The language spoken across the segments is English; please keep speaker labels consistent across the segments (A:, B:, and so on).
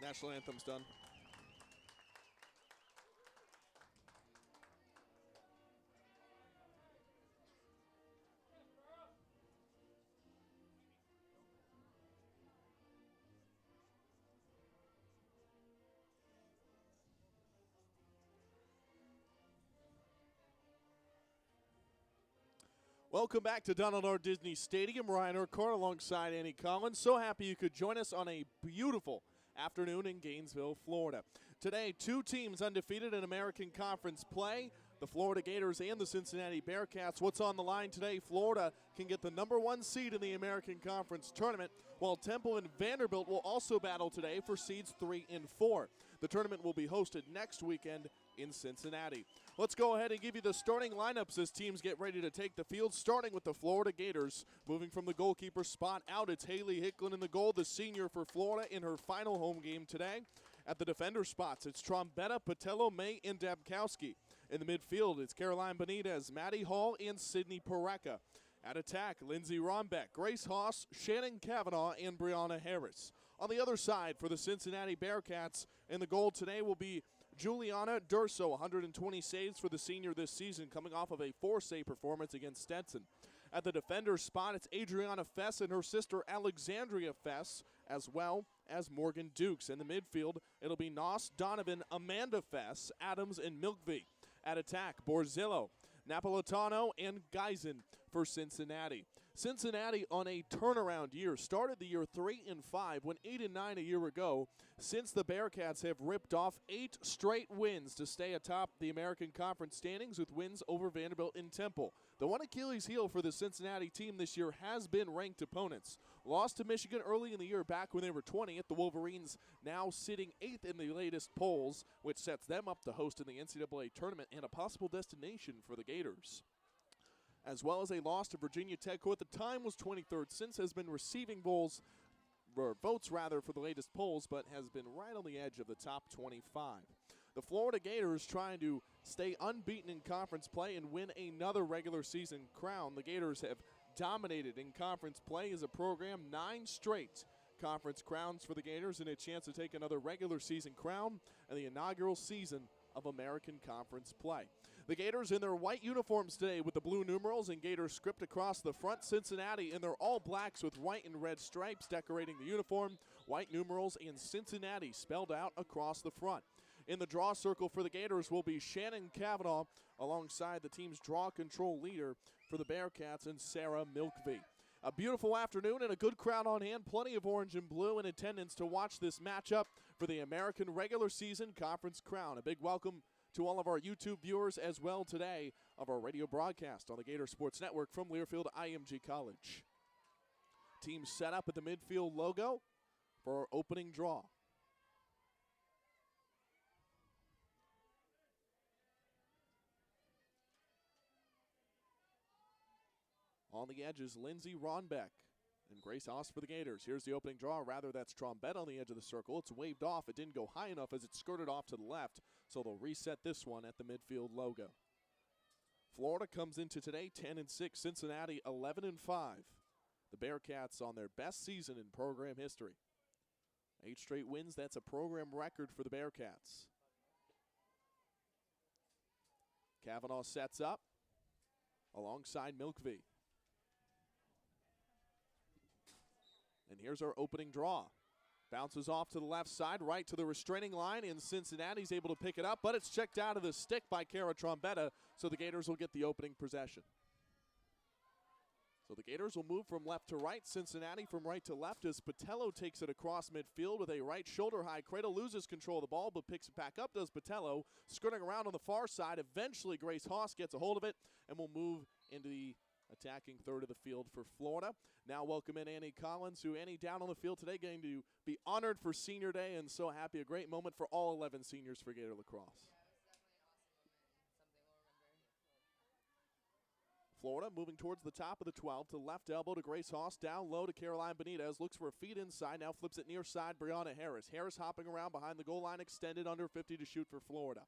A: National anthem's done. Welcome back to Donald R. Disney Stadium. Ryan Urquhart alongside Annie Collins. So happy you could join us on a beautiful afternoon in Gainesville, Florida. Today, two teams undefeated in American Conference play, the Florida Gators and the Cincinnati Bearcats. What's on the line today? Florida can get the #1 seed in the American Conference tournament, while Temple and Vanderbilt will also battle today for seeds 3 and 4. The tournament will be hosted next weekend in Cincinnati. Let's go ahead and give you the starting lineups as teams get ready to take the field, starting with the Florida Gators. Moving from the goalkeeper spot out, it's Haley Hicklin in the goal, the senior for Florida in her final home game today. At the defender spots, it's Trombetta, Patello, May, and Dabkowski. In the midfield, it's Caroline Benitez, Maddie Hall, and Sydney Pareca. At attack, Lindsey Ronbeck, Grace Haas, Shannon Kavanaugh, and Brianna Harris. On the other side, for the Cincinnati Bearcats, in the goal today will be Juliana Durso, 120 saves for the senior this season, coming off of a 4-save performance against Stetson. At the defender spot, it's Adriana Fess and her sister Alexandria Fess, as well as Morgan Dukes. In the midfield, it'll be Noss, Donovan, Amanda Fess, Adams, and Milkvey. At attack, Borzillo, Napolitano, and Geisen for Cincinnati. Cincinnati on a turnaround year, started the year 3 and 5, went 8 and 9 a year ago. Since the Bearcats have ripped off 8 straight wins to stay atop the American Conference standings with wins over Vanderbilt and Temple. The one Achilles heel for the Cincinnati team this year has been ranked opponents. Lost to Michigan early in the year back when they were 20th. The Wolverines now sitting 8th in the latest polls, which sets them up to host in the NCAA tournament and a possible destination for the Gators. As well as a loss to Virginia Tech, who at the time was 23rd, since has been receiving votes for the latest polls, but has been right on the edge of the top 25. The Florida Gators trying to stay unbeaten in conference play and win another regular season crown. The Gators have dominated in conference play as a program, 9 straight conference crowns for the Gators and a chance to take another regular season crown in the inaugural season of American Conference play. The Gators in their white uniforms today with the blue numerals and Gator script across the front. Cincinnati in their all blacks with white and red stripes decorating the uniform. White numerals and Cincinnati spelled out across the front. In the draw circle for the Gators will be Shannon Kavanaugh alongside the team's draw control leader for the Bearcats and Sarah Milkvey. A beautiful afternoon and a good crowd on hand. Plenty of orange and blue in attendance to watch this matchup for the American regular season conference crown. A big welcome to all of our YouTube viewers as well today of our radio broadcast on the Gator Sports Network from Learfield IMG College. Team set up at the midfield logo for our opening draw. On the edges, Lindsey Ronbeck and Grace Haas for the Gators. Here's the opening draw. Rather, that's Trombetta on the edge of the circle. It's waved off. It didn't go high enough as it skirted off to the left, so they'll reset this one at the midfield logo. Florida comes into today 10 and 6. Cincinnati 11 and 5. The Bearcats on their best season in program history. 8 straight wins. That's a program record for the Bearcats. Kavanaugh sets up alongside Milkvey. And here's our opening draw. Bounces off to the left side, right to the restraining line, and Cincinnati's able to pick it up, but it's checked out of the stick by Kara Trombetta, so the Gators will get the opening possession. So the Gators will move from left to right, Cincinnati from right to left as Patello takes it across midfield with a right shoulder high. Cradle loses control of the ball, but picks it back up, does Patello, skirting around on the far side. Eventually Grace Haas gets a hold of it and will move into the attacking third of the field for Florida. Now welcome in Annie Collins, who Annie down on the field today, going to be honored for Senior Day, and so happy. A great moment for all 11 seniors for Gator Lacrosse.
B: Yeah, it was definitely an awesome moment and something we'll remember.
A: Florida moving towards the top of the 12 to left elbow to Grace Haas, down low to Caroline Benitez, looks for a feed inside, now flips it near side, Brianna Harris. Harris hopping around behind the goal line, extended under 50 to shoot for Florida.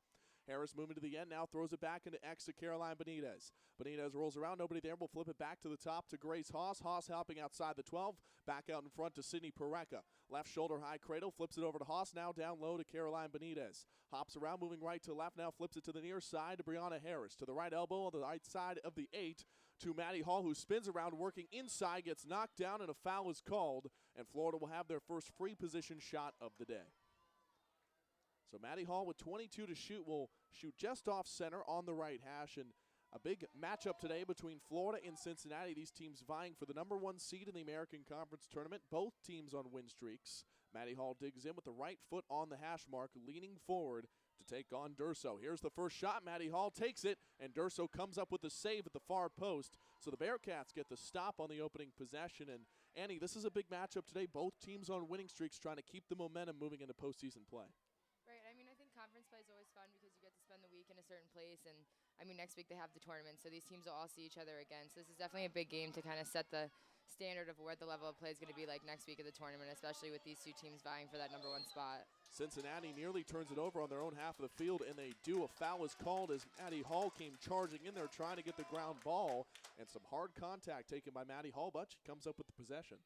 A: Harris moving to the end now, throws it back into X to Caroline Benitez. Benitez rolls around, nobody there, will flip it back to the top to Grace Haas. Haas helping outside the 12, back out in front to Sydney Pareca. Left shoulder high cradle, flips it over to Haas, now down low to Caroline Benitez. Hops around, moving right to left, now flips it to the near side to Brianna Harris. To the right elbow on the right side of the 8 to Maddie Hall, who spins around, working inside, gets knocked down, and a foul is called, and Florida will have their first free position shot of the day. So Maddie Hall with 22 to shoot will shoot just off center on the right hash, and a big matchup today between Florida and Cincinnati. These teams vying for the number 1 seed in the American Conference Tournament. Both teams on win streaks. Maddie Hall digs in with the right foot on the hash mark, leaning forward to take on Durso. Here's the first shot. Maddie Hall takes it, and Durso comes up with the save at the far post. So the Bearcats get the stop on the opening possession. And Annie, this is a big matchup today. Both teams on winning streaks trying to keep the momentum moving into postseason play.
B: Right. I mean, I think conference play is always fun because you get to spend the week in a certain place. And, I mean, next week they have the tournament, so these teams will all see each other again. So this is definitely a big game to kind of set the standard of where the level of play is going to be like next week of the tournament, especially with these two teams vying for that number 1 spot.
A: Cincinnati nearly turns it over on their own half of the field, and they do. A foul is called as Maddie Hall came charging in there trying to get the ground ball, and some hard contact taken by Maddie Hall, but she comes up with the possession.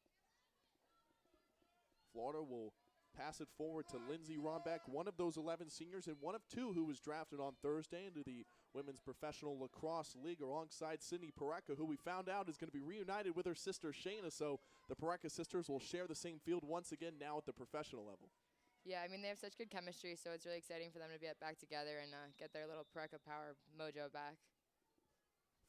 A: Florida will pass it forward to Lindsay Ronbeck, one of those 11 seniors and one of 2 who was drafted on Thursday into the Women's Professional Lacrosse League alongside Sydney Pareca, who we found out is going to be reunited with her sister Shayna, so the Pareca sisters will share the same field once again now at the professional level.
B: Yeah, I mean, they have such good chemistry, so it's really exciting for them to be back together and get their little Pareca power mojo back.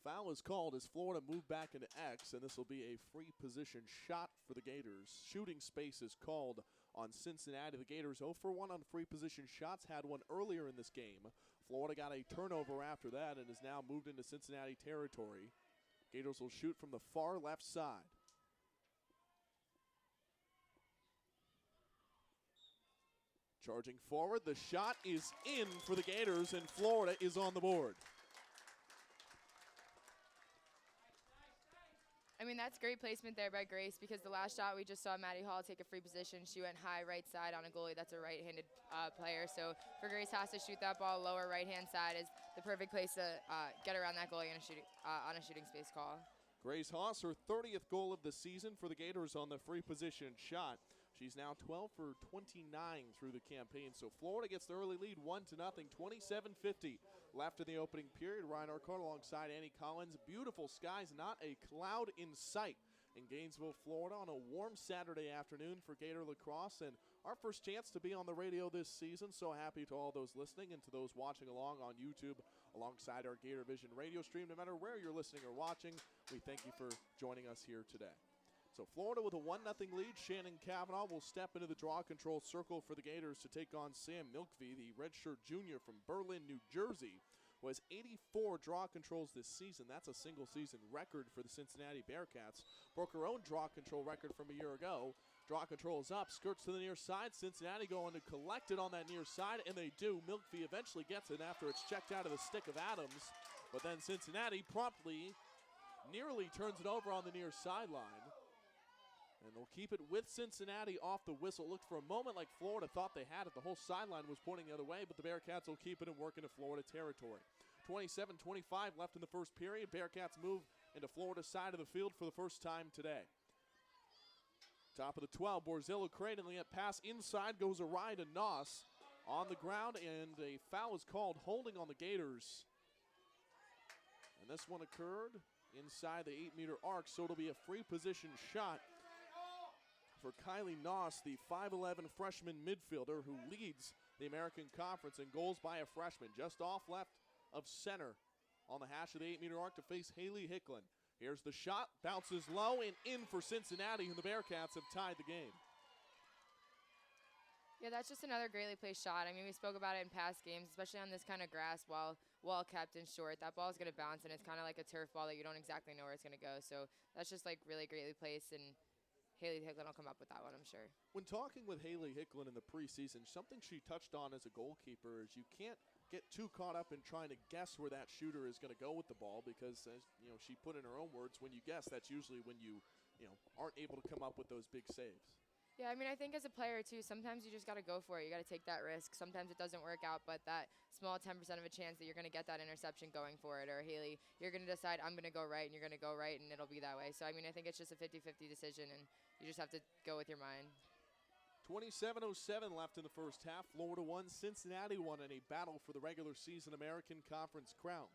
A: Foul is called as Florida moved back into X, and this will be a free position shot for the Gators. Shooting space is called on Cincinnati. The Gators 0 for 1 on free position shots, had one earlier in this game. Florida got a turnover after that and is now moved into Cincinnati territory. Gators will shoot from the far left side. Charging forward, the shot is in for the Gators, and Florida is on the board.
B: I mean, that's great placement there by Grace because the last shot we just saw Maddie Hall take a free position. She went high right side on a goalie that's a right-handed player. So for Grace Haas to shoot that ball lower right-hand side is the perfect place to get around that goalie on a shooting space call.
A: Grace Haas, her 30th goal of the season for the Gators on the free position shot. She's now 12 for 29 through the campaign. So Florida gets the early lead 1-0, 27:50 left in the opening period. Ryan Arcott alongside Annie Collins. Beautiful skies, not a cloud in sight in Gainesville, Florida on a warm Saturday afternoon for Gator Lacrosse. And our first chance to be on the radio this season. So happy to all those listening and to those watching along on YouTube alongside our Gator Vision radio stream. No matter where you're listening or watching, we thank you for joining us here today. So Florida with a 1-0 lead. Shannon Cavanaugh will step into the draw control circle for the Gators to take on Sam Milkvey, the redshirt junior from Berlin, New Jersey, who has 84 draw controls this season. That's a single season record for the Cincinnati Bearcats. Broke her own draw control record from a year ago. Draw control is up, skirts to the near side. Cincinnati going to collect it on that near side, and they do. Milkvey eventually gets it after it's checked out of the stick of Adams. But then Cincinnati promptly nearly turns it over on the near sideline. And they'll keep it with Cincinnati off the whistle. Looked for a moment like Florida thought they had it. The whole sideline was pointing the other way, but the Bearcats will keep it and work into Florida territory. 27-25 left in the first period. Bearcats move into Florida's side of the field for the first time today. Top of the 12, Borzillo cradling it. Pass inside, goes awry to Noss on the ground, and a foul is called holding on the Gators. And this one occurred inside the 8-meter arc, so it'll be a free position shot for Kylie Noss, the 5'11 freshman midfielder who leads the American Conference in goals by a freshman. Just off left of center on the hash of the 8-meter arc to face Haley Hicklin. Here's the shot, bounces low and in for Cincinnati, and the Bearcats have tied the game.
B: Yeah, that's just another greatly placed shot. I mean, we spoke about it in past games, especially on this kind of grass, well kept and short. That ball is going to bounce, and it's kind of like a turf ball that you don't exactly know where it's going to go. So that's just like really greatly placed, and Haley Hicklin will come up with that one, I'm sure.
A: When talking with Haley Hicklin in the preseason, something she touched on as a goalkeeper is you can't get too caught up in trying to guess where that shooter is going to go with the ball because, as she put in her own words, when you guess, that's usually when you aren't able to come up with those big saves.
B: Yeah, I mean, I think as a player, too, sometimes you just got to go for it. You got to take that risk. Sometimes it doesn't work out, but that small 10% of a chance that you're going to get that interception going for it. Or, Haley, you're going to decide, I'm going to go right, and you're going to go right, and it'll be that way. So, I mean, I think it's just a 50-50 decision, and you just have to go with your mind.
A: 27:07 left in the first half. Florida won, Cincinnati won in a battle for the regular season American Conference crown.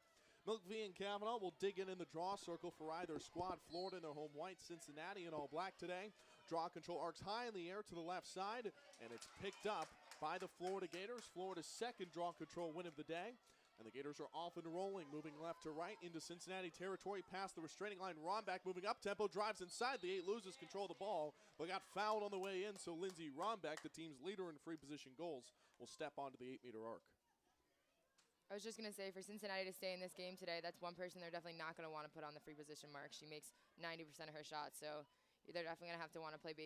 A: Milkvey and Kavanaugh will dig in the draw circle for either squad. Florida in their home white, Cincinnati in all black today. Draw control arcs high in the air to the left side, and it's picked up by the Florida Gators. Florida's second draw control win of the day. And the Gators are off and rolling, moving left to right into Cincinnati territory, past the restraining line. Romback moving up tempo, drives inside the 8, loses control of the ball, but got fouled on the way in, so Lindsey Romback, the team's leader in free position goals, will step onto the 8-meter arc.
B: I was just going to say, for Cincinnati to stay in this game today, that's one person they're definitely not going to want to put on the free position mark. She makes 90% of her shots, so they're definitely going to have to want to play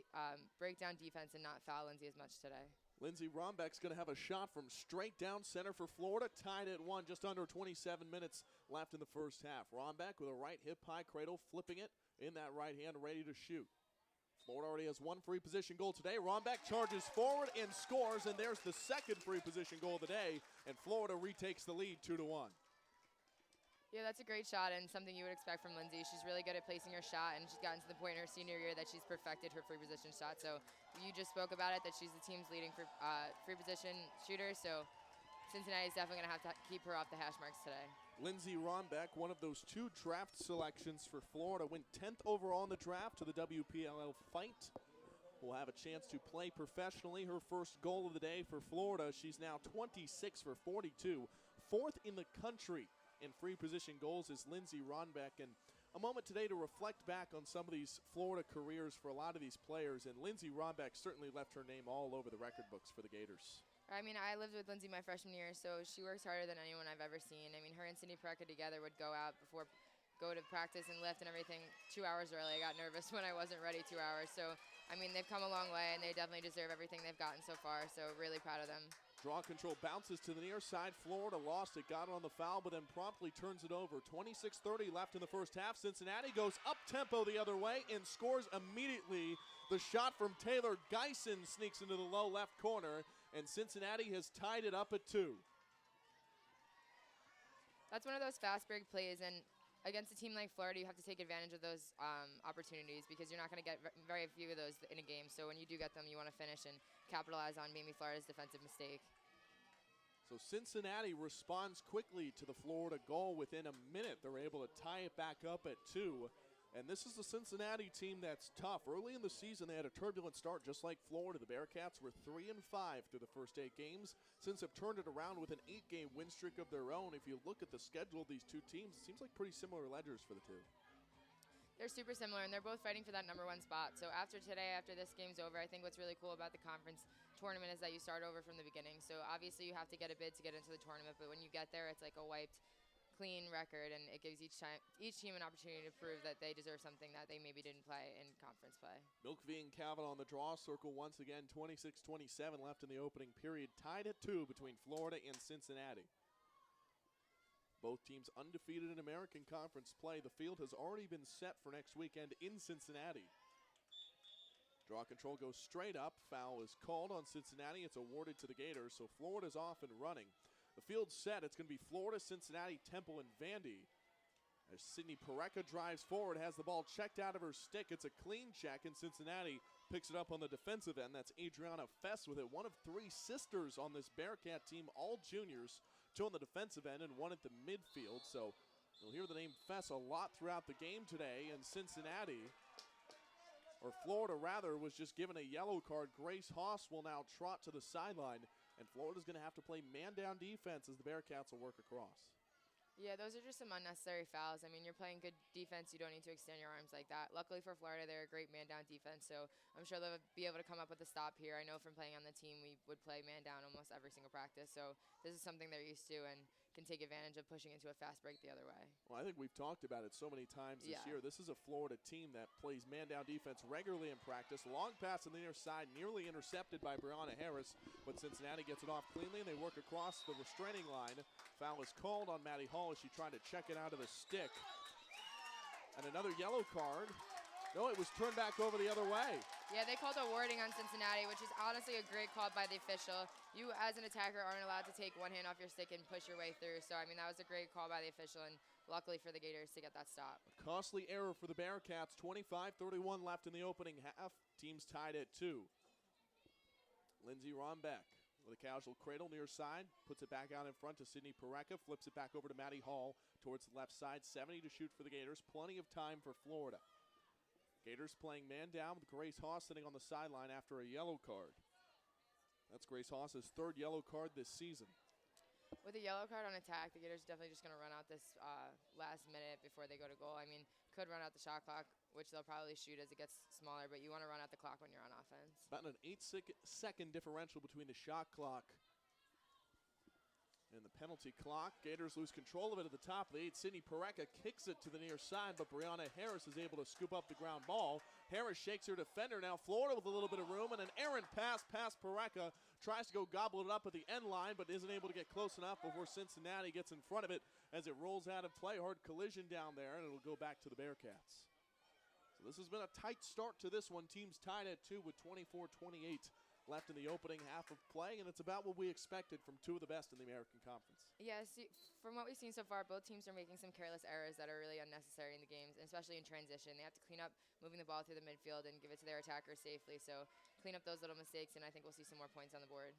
B: breakdown defense and not foul Lindsey as much today.
A: Lindsey Romback's going to have a shot from straight down center for Florida, tied at 1, just under 27 minutes left in the first half. Romback with a right hip high cradle, flipping it in that right hand, ready to shoot. Florida already has one free position goal today. Romback charges forward and scores, and there's the second free position goal of the day, and Florida retakes the lead 2-1.
B: Yeah, that's a great shot and something you would expect from Lindsey. She's really good at placing her shot, and she's gotten to the point in her senior year that she's perfected her free position shot. So you just spoke about it, that she's the team's leading free position shooter. So Cincinnati's definitely going to have to keep her off the hash marks today.
A: Lindsey Romback, one of those 2 draft selections for Florida, went 10th overall in the draft to the WPLL fight. Will have a chance to play professionally. Her first goal of the day for Florida. She's now 26 for 42, 4th in the country in free position goals is Lindsey Romback. And a moment today to reflect back on some of these Florida careers for a lot of these players. And Lindsey Romback certainly left her name all over the record books for the Gators.
B: I mean, I lived with Lindsey my freshman year, so she works harder than anyone I've ever seen. I mean, her and Cindy Pareca together would go to practice and lift and everything 2 hours early. I got nervous when I wasn't ready 2 hours. So, I mean, they've come a long way, and they definitely deserve everything they've gotten so far. So, really proud of them.
A: Draw control bounces to the near side. Florida lost it, got it on the foul, but then promptly turns it over. 26:30 left in the first half. Cincinnati goes up-tempo the other way and scores immediately. The shot from Taylor Geisen sneaks into the low left corner, and Cincinnati has tied it up at 2.
B: That's one of those fast break plays, and against a team like Florida, you have to take advantage of those opportunities because you're not going to get very few of those in a game. So when you do get them, you want to finish and capitalize on maybe Florida's defensive mistake.
A: So Cincinnati responds quickly to the Florida goal. Within a minute, they're able to tie it back up at 2. And this is the Cincinnati team that's tough. Early in the season, they had a turbulent start, just like Florida. The Bearcats were 3-5 through the first 8 games. Since have turned it around with an 8-game win streak of their own. If you look at the schedule of these 2 teams, it seems like pretty similar ledgers for the 2.
B: They're super similar, and they're both fighting for that number 1 spot. So after today, after this game's over, I think what's really cool about the conference tournament is that you start over from the beginning. So obviously you have to get a bid to get into the tournament, but when you get there, it's like a wiped, clean record, and it gives each team an opportunity to prove that they deserve something that they maybe didn't play in conference play.
A: Milkvey and Kavanaugh on the draw circle once again. 26-27 left in the opening period. Tied at 2 between Florida and Cincinnati. Both teams undefeated in American Conference play. The field has already been set for next weekend in Cincinnati. Draw control goes straight up. Foul is called on Cincinnati. It's awarded to the Gators, so Florida's off and running. The field's set. It's going to be Florida, Cincinnati, Temple, and Vandy. As Cindy Pareca drives forward, has the ball checked out of her stick. It's a clean check, and Cincinnati picks it up on the defensive end. That's Adriana Fess with it. One of 3 sisters on this Bearcat team, all juniors, 2 on the defensive end and 1 at the midfield. So you'll hear the name Fess a lot throughout the game today. And Cincinnati, or Florida rather, was just given a yellow card. Grace Haas will now trot to the sideline. And Florida's going to have to play man-down defense as the Bearcats will work across.
B: Yeah, those are just some unnecessary fouls. I mean, you're playing good defense. You don't need to extend your arms like that. Luckily for Florida, they're a great man-down defense, so I'm sure they'll be able to come up with a stop here. I know from playing on the team, we would play man-down almost every single practice, so this is something they're used to and can take advantage of pushing into a fast break the other way.
A: Well, I think we've talked about it so many times this year. This is a Florida team that plays man-down defense regularly in practice. Long pass on the near side, nearly intercepted by Brianna Harris, but Cincinnati gets it off cleanly, and they work across the restraining line. Foul is called on Maddie Hall as she tried to check it out of the stick. And another yellow card No, it was turned back over the other way.
B: Yeah, they called a warding on Cincinnati, which is honestly a great call by the official. You, as an attacker, aren't allowed to take one hand off your stick and push your way through. So, I mean, that was a great call by the official, and luckily for the Gators to get that stop.
A: A costly error for the Bearcats. 25-31 left in the opening half. Teams tied at 2. Lindsey Rombeck with a casual cradle near side. Puts it back out in front to Sydney Parecka. Flips it back over to Maddie Hall towards the left side. 70 to shoot for the Gators. Plenty of time for Florida. Gators playing man down with Grace Haas sitting on the sideline after a yellow card. That's Grace Haas's 3rd yellow card this season.
B: With a yellow card on attack, the Gators are definitely just going to run out this last minute before they go to goal. I mean, could run out the shot clock, which they'll probably shoot as it gets smaller, but you want to run out the clock when you're on offense.
A: About an 8-second differential between the shot clock and the penalty clock. Gators lose control of it at the top of the 8. Sydney Parecka kicks it to the near side, but Brianna Harris is able to scoop up the ground ball. Harris shakes her defender. Now Florida with a little bit of room, and an errant pass past Parecka. Tries to go gobble it up at the end line, but isn't able to get close enough before Cincinnati gets in front of it as it rolls out of play. Hard collision down there, and it'll go back to the Bearcats. So this has been a tight start to this one. Teams tied at 2 with 24-28 left in the opening half of play, and it's about what we expected from 2 of the best in the American Conference.
B: Yeah, from what we've seen so far, both teams are making some careless errors that are really unnecessary in the games, and especially in transition. They have to clean up moving the ball through the midfield and give it to their attackers safely. So clean up those little mistakes, and I think we'll see some more points on the board.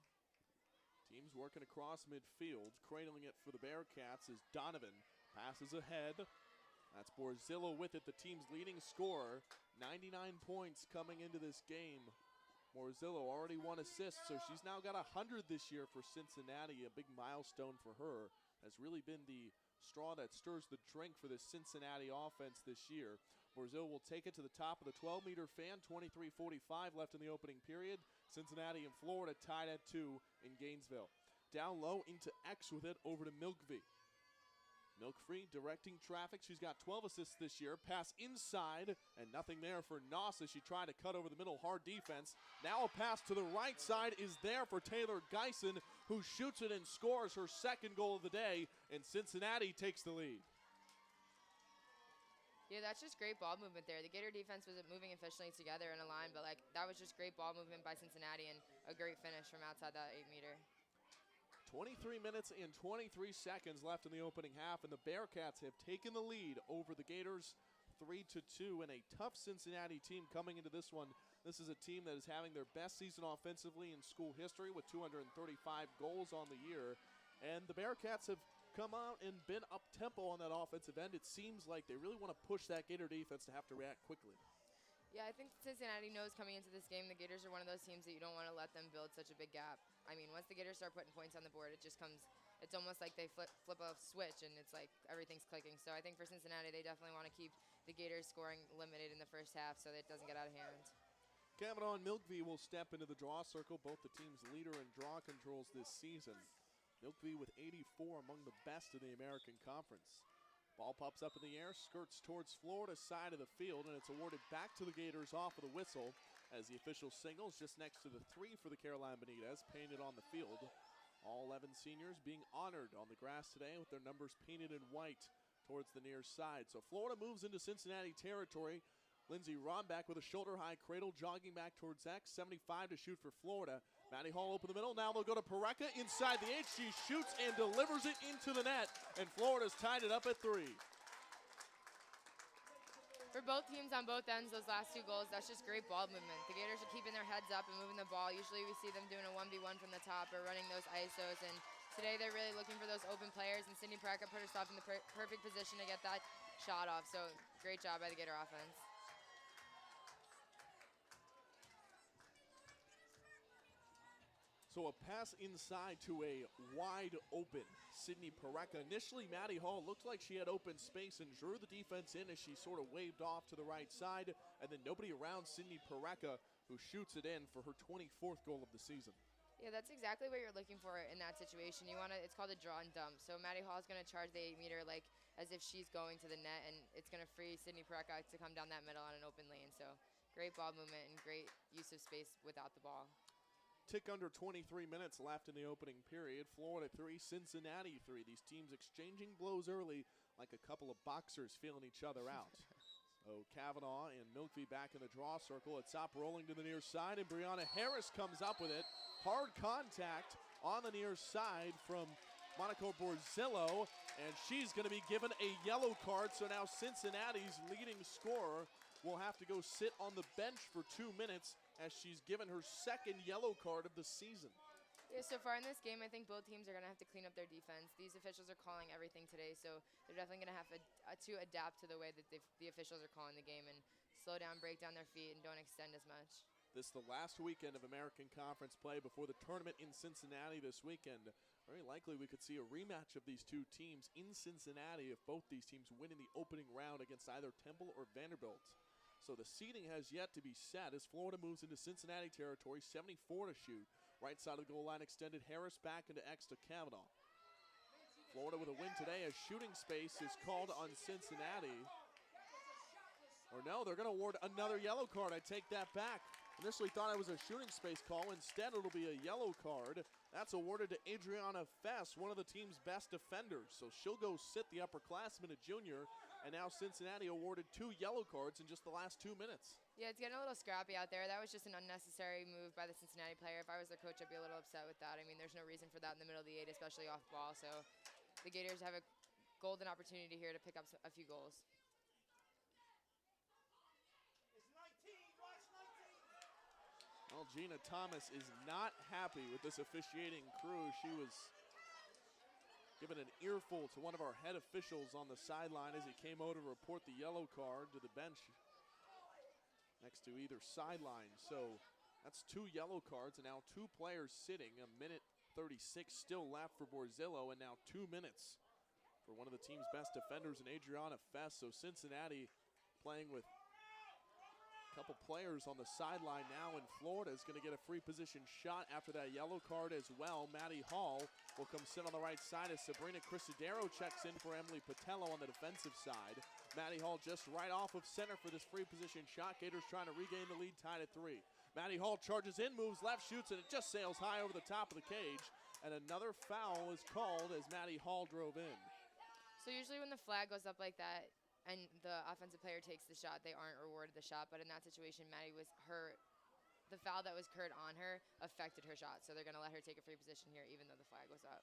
A: Teams working across midfield. Cradling it for the Bearcats is Donovan. Passes ahead. That's Borzillo with it, the team's leading scorer. 99 points coming into this game. Morzillo already 1 assist, so she's now got 100 this year for Cincinnati. A big milestone for her. Has really been the straw that stirs the drink for this Cincinnati offense this year. Morzillo will take it to the top of the 12-meter fan. 23:45 left in the opening period. Cincinnati and Florida tied at 2 in Gainesville. Down low into X with it over to Milkvey. Milkfree directing traffic. She's got 12 assists this year. Pass inside, and nothing there for Noss as she tried to cut over the middle. Hard defense. Now a pass to the right side is there for Taylor Geisen, who shoots it and scores her 2nd goal of the day, and Cincinnati takes the lead.
B: Yeah, that's just great ball movement there. The Gator defense wasn't moving efficiently together in a line, but that was just great ball movement by Cincinnati and a great finish from outside that 8-meter.
A: 23 minutes and 23 seconds left in the opening half, and the Bearcats have taken the lead over the Gators 3-2, and a tough Cincinnati team coming into this one. This is a team that is having their best season offensively in school history with 235 goals on the year, and the Bearcats have come out and been up-tempo on that offensive end. It seems like they really want to push that Gator defense to have to react quickly.
B: Yeah, I think Cincinnati knows coming into this game the Gators are one of those teams that you don't want to let them build such a big gap. I mean, once the Gators start putting points on the board, it's almost like they flip a switch and it's like everything's clicking. So I think for Cincinnati, they definitely want to keep the Gators scoring limited in the first half so that it doesn't get out of hand.
A: Kavanaugh and Milkvey will step into the draw circle, both the team's leader in draw controls this season. Milkvey with 84, among the best in the American Conference. Ball pops up in the air, skirts towards Florida's side of the field, and it's awarded back to the Gators off of the whistle as the official signals just next to the 3 for the Caroline Benitez, painted on the field. All 11 seniors being honored on the grass today with their numbers painted in white towards the near side. So Florida moves into Cincinnati territory. Lindsey Rombeck with a shoulder-high cradle, jogging back towards X. 75 to shoot for Florida. Maddie Hall open the middle. Now they'll go to Parecka inside the 8. She shoots and delivers it into the net, and Florida's tied it up at 3.
B: For both teams on both ends, those last 2 goals, that's just great ball movement. The Gators are keeping their heads up and moving the ball. Usually we see them doing a 1v1 from the top or running those ISOs, and today they're really looking for those open players, and Sydney Parecka put herself in the perfect position to get that shot off. So great job by the Gator offense.
A: So a pass inside to a wide open Sydney Parecka. Initially, Maddie Hall looked like she had open space and drew the defense in as she sort of waved off to the right side, and then nobody around Sydney Parecka, who shoots it in for her 24th goal of the season.
B: Yeah, that's exactly what you're looking for in that situation. It's called a draw and dump. So Maddie Hall is going to charge the 8-meter like as if she's going to the net, and it's going to free Sydney Parecka to come down that middle on an open lane. So great ball movement and great use of space without the ball.
A: Tick under 23 minutes left in the opening period. Florida 3, Cincinnati 3. These teams exchanging blows early like a couple of boxers feeling each other out. Oh, Kavanaugh and Milkby back in the draw circle. It's up rolling to the near side, and Brianna Harris comes up with it. Hard contact on the near side from Monaco Borzillo, and she's going to be given a yellow card. So now Cincinnati's leading scorer will have to go sit on the bench for 2 minutes as she's given her second yellow card of the season.
B: Yeah, so far in this game, I think both teams are going to have to clean up their defense. These officials are calling everything today, so they're definitely going to have to adapt to the way that the officials are calling the game and slow down, break down their feet, and don't extend as much.
A: This is the last weekend of American Conference play before the tournament in Cincinnati this weekend. Very likely we could see a rematch of these two teams in Cincinnati if both these teams win in the opening round against either Temple or Vanderbilt. So the seeding has yet to be set as Florida moves into Cincinnati territory, 74 to shoot. Right side of the goal line extended, Harris back into X to Kavanaugh. Florida with a win today as shooting space is called on Cincinnati. Or no, they're going to award another yellow card. I take that back. Initially thought it was a shooting space call. Instead, it'll be a yellow card. That's awarded to Adriana Fess, one of the team's best defenders. So she'll go sit the upperclassman, a junior. And now Cincinnati awarded 2 yellow cards in just the last 2 minutes.
B: Yeah, it's getting a little scrappy out there. That was just an unnecessary move by the Cincinnati player. If I was their coach, I'd be a little upset with that. I mean, there's no reason for that in the middle of the 8, especially off ball. So the Gators have a golden opportunity here to pick up a few goals.
A: Well, Gina Thomas is not happy with this officiating crew. She was given an earful to one of our head officials on the sideline as he came over to report the yellow card to the bench next to either sideline. So that's 2 yellow cards and now 2 players sitting. A minute 36 still left for Borzillo and now 2 minutes for one of the team's best defenders in Adriana Fess. So Cincinnati playing with a couple players on the sideline now, and Florida is going to get a free position shot after that yellow card as well. Maddie Hall will come sit on the right side as Sabrina Crisadero checks in for Emily Patello on the defensive side. Maddie Hall just right off of center for this free position shot. Gators trying to regain the lead, tied at 3. Maddie Hall charges in, moves left, shoots, and it just sails high over the top of the cage. And another foul is called as Maddie Hall drove in.
B: So usually when the flag goes up like that, and the offensive player takes the shot, they aren't rewarded the shot. But in that situation, the foul that was occurred on her affected her shot. So they're going to let her take a free position here even though the flag was up.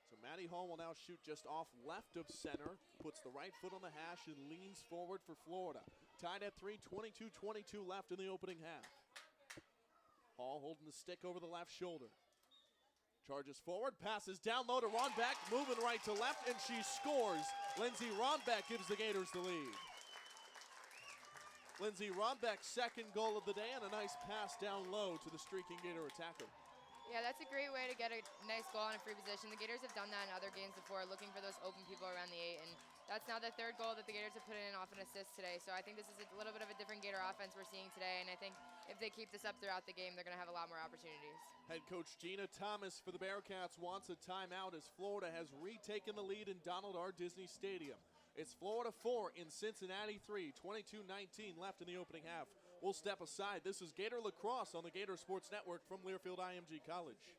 A: So Maddie Hall will now shoot just off left of center, puts the right foot on the hash and leans forward for Florida. Tied at 3, 22-22 left in the opening half. Hall holding the stick over the left shoulder. Charges forward, passes down low to Ronbeck, moving right to left, and she scores. Lindsey Ronbeck gives the Gators the lead. Lindsey Ronbeck's second goal of the day and a nice pass down low to the streaking Gator attacker.
B: Yeah, that's a great way to get a nice goal in a free position. The Gators have done that in other games before, looking for those open people around the 8, and that's now the 3rd goal that the Gators have put in off an assist today. So I think this is a little bit of a different Gator offense we're seeing today, and I think if they keep this up throughout the game, they're going to have a lot more opportunities.
A: Head coach Gina Thomas for the Bearcats wants a timeout as Florida has retaken the lead in Donald R. Disney Stadium. It's Florida 4 in Cincinnati 3, 22-19 left in the opening half. We'll step aside. This is Gator Lacrosse on the Gator Sports Network from Learfield IMG College.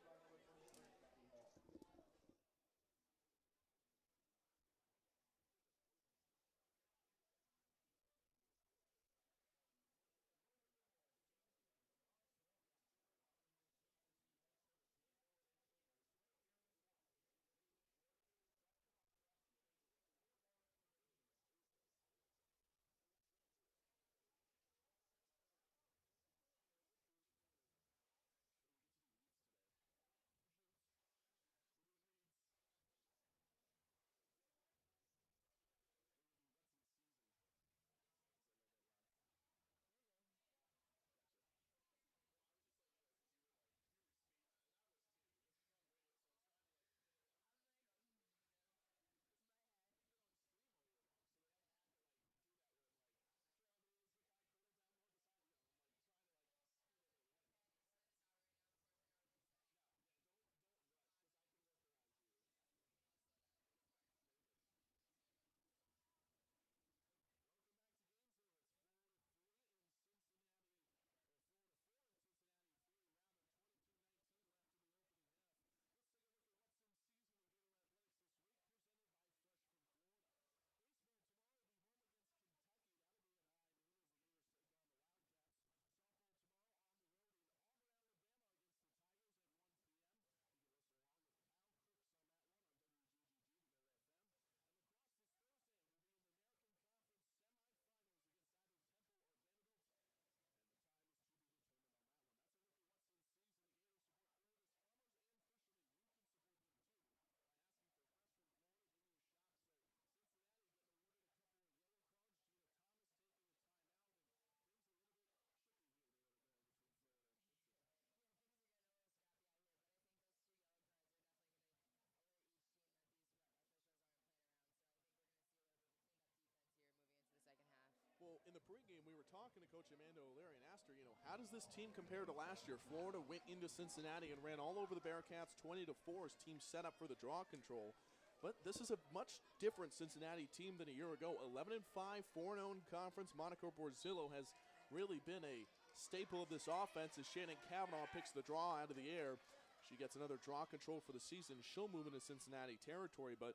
A: pregame, we were talking to Coach Amanda O'Leary and asked her, how does this team compare to last year? Florida went into Cincinnati and ran all over the Bearcats 20-4 as teams set up for the draw control. But this is a much different Cincinnati team than a year ago. 11-5, 4-0 in conference. Monica Borzillo has really been a staple of this offense as Shannon Cavanaugh picks the draw out of the air. She gets another draw control for the season. She'll move into Cincinnati territory, but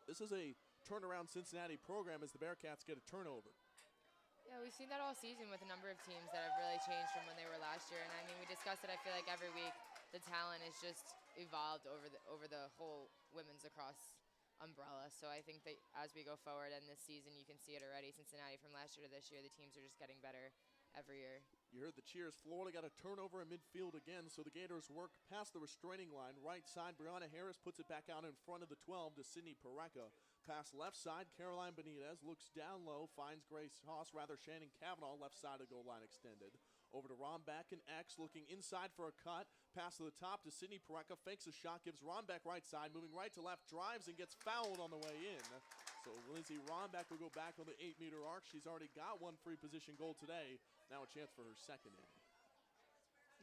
A: this is a turnaround Cincinnati program as the Bearcats get a turnover.
B: Yeah, we've seen that all season with a number of teams that have really changed from when they were last year. And I mean, we discussed it, I feel like every week, the talent has just evolved over the whole women's lacrosse umbrella. So I think that as we go forward in this season, you can see it already. Cincinnati from last year to this year, the teams are just getting better every year.
A: You heard the cheers. Florida got a turnover in midfield again, so the Gators work past the restraining line. Right side, Brianna Harris puts it back out in front of the 12 to Sydney Pareca. Pass left side, Caroline Benitez looks down low, finds Grace Haas, Shannon Cavanaugh, left side of goal line extended. Over to Romback and X, looking inside for a cut. Pass to the top to Sydney Pareca, fakes a shot, gives Romback right side, moving right to left, drives and gets fouled on the way in. So Lindsay Romback will go back on the 8-meter arc. She's already got one free position goal today. Now a chance for her second in.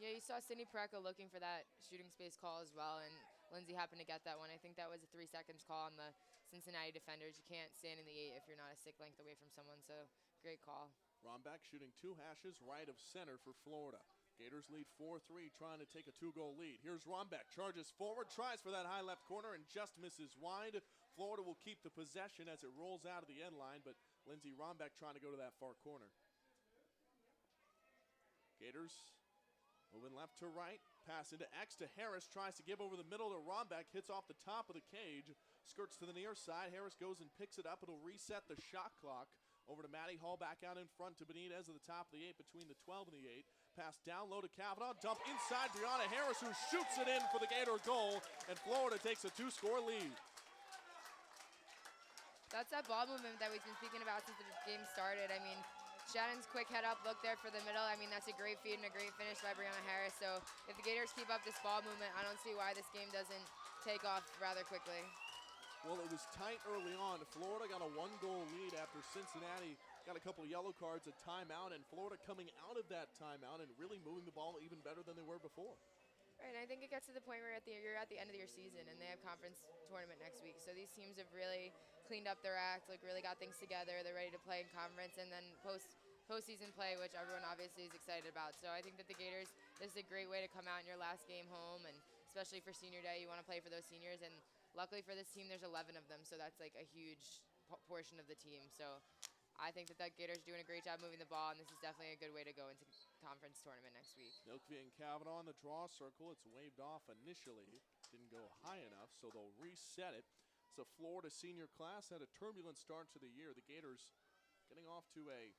B: Yeah, you saw Sydney Pareca looking for that shooting space call as well, and Lindsay happened to get that one. I think that was a 3 seconds call on the Cincinnati defenders. You can't stand in the 8 if you're not a stick length away from someone, so great call.
A: Romback shooting 2 hashes right of center for Florida. Gators lead 4-3, trying to take a 2-goal lead. Here's Romback, charges forward, tries for that high left corner, and just misses wide. Florida will keep the possession as it rolls out of the end line, but Lindsay Romback trying to go to that far corner. Gators moving left to right, pass into X to Harris, tries to give over the middle to Romback, hits off the top of the cage, skirts to the near side. Harris goes and picks it up. It'll reset the shot clock. Over to Maddie Hall, back out in front to Benitez at the top of the 8, between the 12 and the 8. Pass down low to Cavanaugh, dump inside Brianna Harris, who shoots it in for the Gator goal, and Florida takes a 2-score lead.
B: That's that ball movement that we've been speaking about since the game started. I mean, Shannon's quick head up look there for the middle. I mean, that's a great feed and a great finish by Brianna Harris. So if the Gators keep up this ball movement, I don't see why this game doesn't take off rather quickly.
A: Well, it was tight early on. Florida got a 1-goal lead after Cincinnati got a couple of yellow cards, a timeout, and Florida coming out of that timeout and really moving the ball even better than they were before.
B: Right, and I think it gets to the point where you're at the end of your season, and they have conference tournament next week. So these teams have really cleaned up their act, like really got things together. They're ready to play in conference, and then postseason play, which everyone obviously is excited about. So I think that the Gators, this is a great way to come out in your last game home, and especially for senior day, you want to play for those seniors. And luckily for this team, there's 11 of them, so that's like a huge portion of the team. So I think that Gators doing a great job moving the ball, and this is definitely a good way to go into conference tournament next week.
A: Milkvie and Cavanaugh in the draw circle. It's waved off initially. Didn't go high enough, so they'll reset it. So Florida senior class had a turbulent start to the year. The Gators getting off to a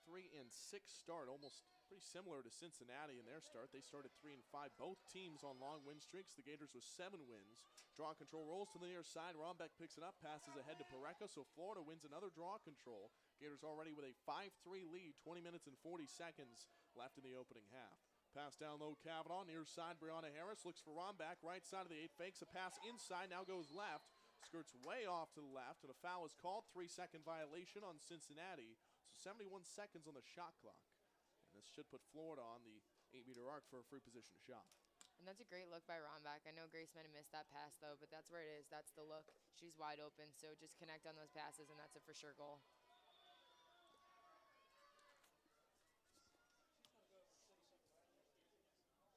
A: 3-6 start, almost pretty similar to Cincinnati in their start. They started 3-5. Both teams on long win streaks. The Gators with 7 wins. Draw control rolls to the near side. Rombeck picks it up, passes ahead to Pareca, so Florida wins another draw control. Gators already with a 5-3 lead, 20 minutes and 40 seconds left in the opening half. Pass down low, Cavanaugh, near side, Brianna Harris looks for Rombeck, right side of the 8, fakes a pass inside, now goes left, skirts way off to the left, and a foul is called, 3-second violation on Cincinnati, so 71 seconds on the shot clock. And this should put Florida on the 8-meter arc for a free position shot.
B: And that's a great look by Rombeck. I know Grace might have missed that pass, though, but that's where it is. That's the look. She's wide open, so just connect on those passes, and that's a for sure goal.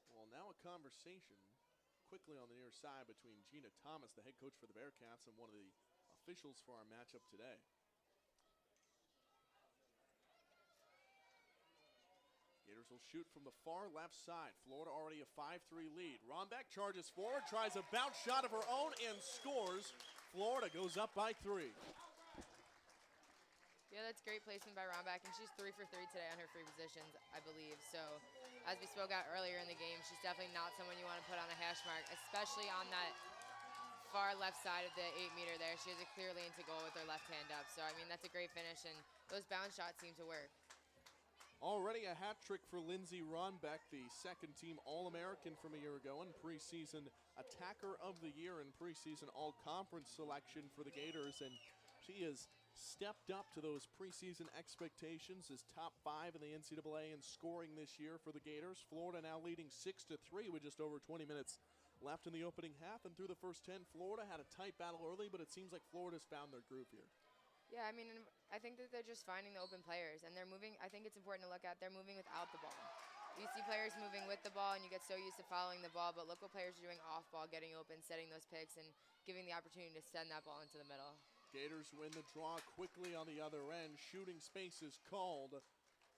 A: Well, now a conversation quickly on the near side between Gina Thomas, the head coach for the Bearcats, and one of the officials for our matchup today. Gators will shoot from the far left side. Florida already a 5-3 lead. Rombeck charges forward, tries a bounce shot of her own, and scores. Florida goes up by 3.
B: Yeah, that's great placement by Rombeck, and she's 3 for 3 today on her free positions, I believe. So, as we spoke out earlier in the game, she's definitely not someone you want to put on a hash mark, especially on that far left side of the 8-meter there. She has it clearly into goal with her left hand up. So, I mean, that's a great finish, and those bounce shots seem to work.
A: Already a hat trick for Lindsay Rombeck, the second-team All-American from a year ago and preseason Attacker of the Year and preseason All-Conference selection for the Gators. And she is stepped up to those preseason expectations as top 5 in the NCAA in scoring this year for the Gators. Florida now leading 6-3 with just over 20 minutes left in the opening half. And through the first 10, Florida had a tight battle early, but it seems like Florida's found their groove here.
B: Yeah, I mean, I think that they're just finding the open players, and they're moving. I think it's important to look at, they're moving without the ball. You see players moving with the ball, and you get so used to following the ball, but look what players are doing off ball, getting open, setting those picks, and giving the opportunity to send that ball into the middle.
A: Gators win the draw quickly on the other end. Shooting space is called,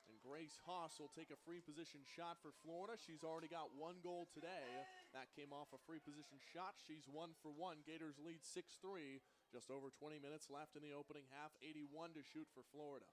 A: and Grace Haas will take a free position shot for Florida. She's already got 1 goal today. That came off a free position shot. She's 1 for 1. Gators lead 6-3. Just over 20 minutes left in the opening half. 81 to shoot for Florida.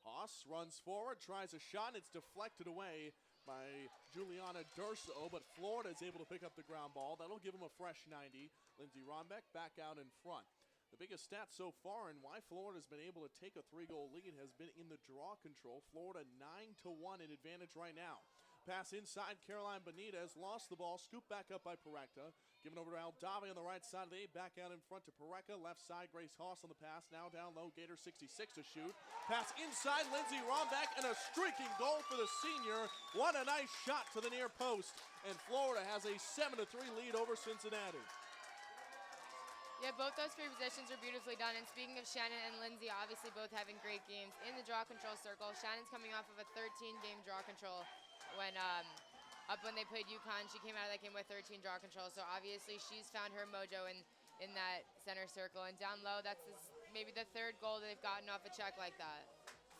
A: Haas runs forward, tries a shot, and it's deflected away by Juliana Durso, but Florida is able to pick up the ground ball. That'll give them a fresh 90. Lindsey Ronbeck back out in front. The biggest stat so far and why Florida's been able to take a 3-goal lead has been in the draw control. Florida 9-1 in advantage right now. Pass inside, Caroline Benitez lost the ball, scooped back up by Parekta. Given over to Aldave on the right side of the 8, back out in front to Parekta. Left side, Grace Haas on the pass, now down low, Gator 66 to shoot. Pass inside, Lindsey Ronbeck, and a streaking goal for the senior. What a nice shot to the near post, and Florida has a 7-3 lead over Cincinnati.
B: Yeah, both those free positions are beautifully done. And speaking of Shannon and Lindsay, obviously both having great games in the draw control circle. Shannon's coming off of a 13-game draw control when they played UConn. She came out of that game with 13 draw control. So obviously she's found her mojo in that center circle. And down low, that's maybe the 3rd goal that they've gotten off a check like that.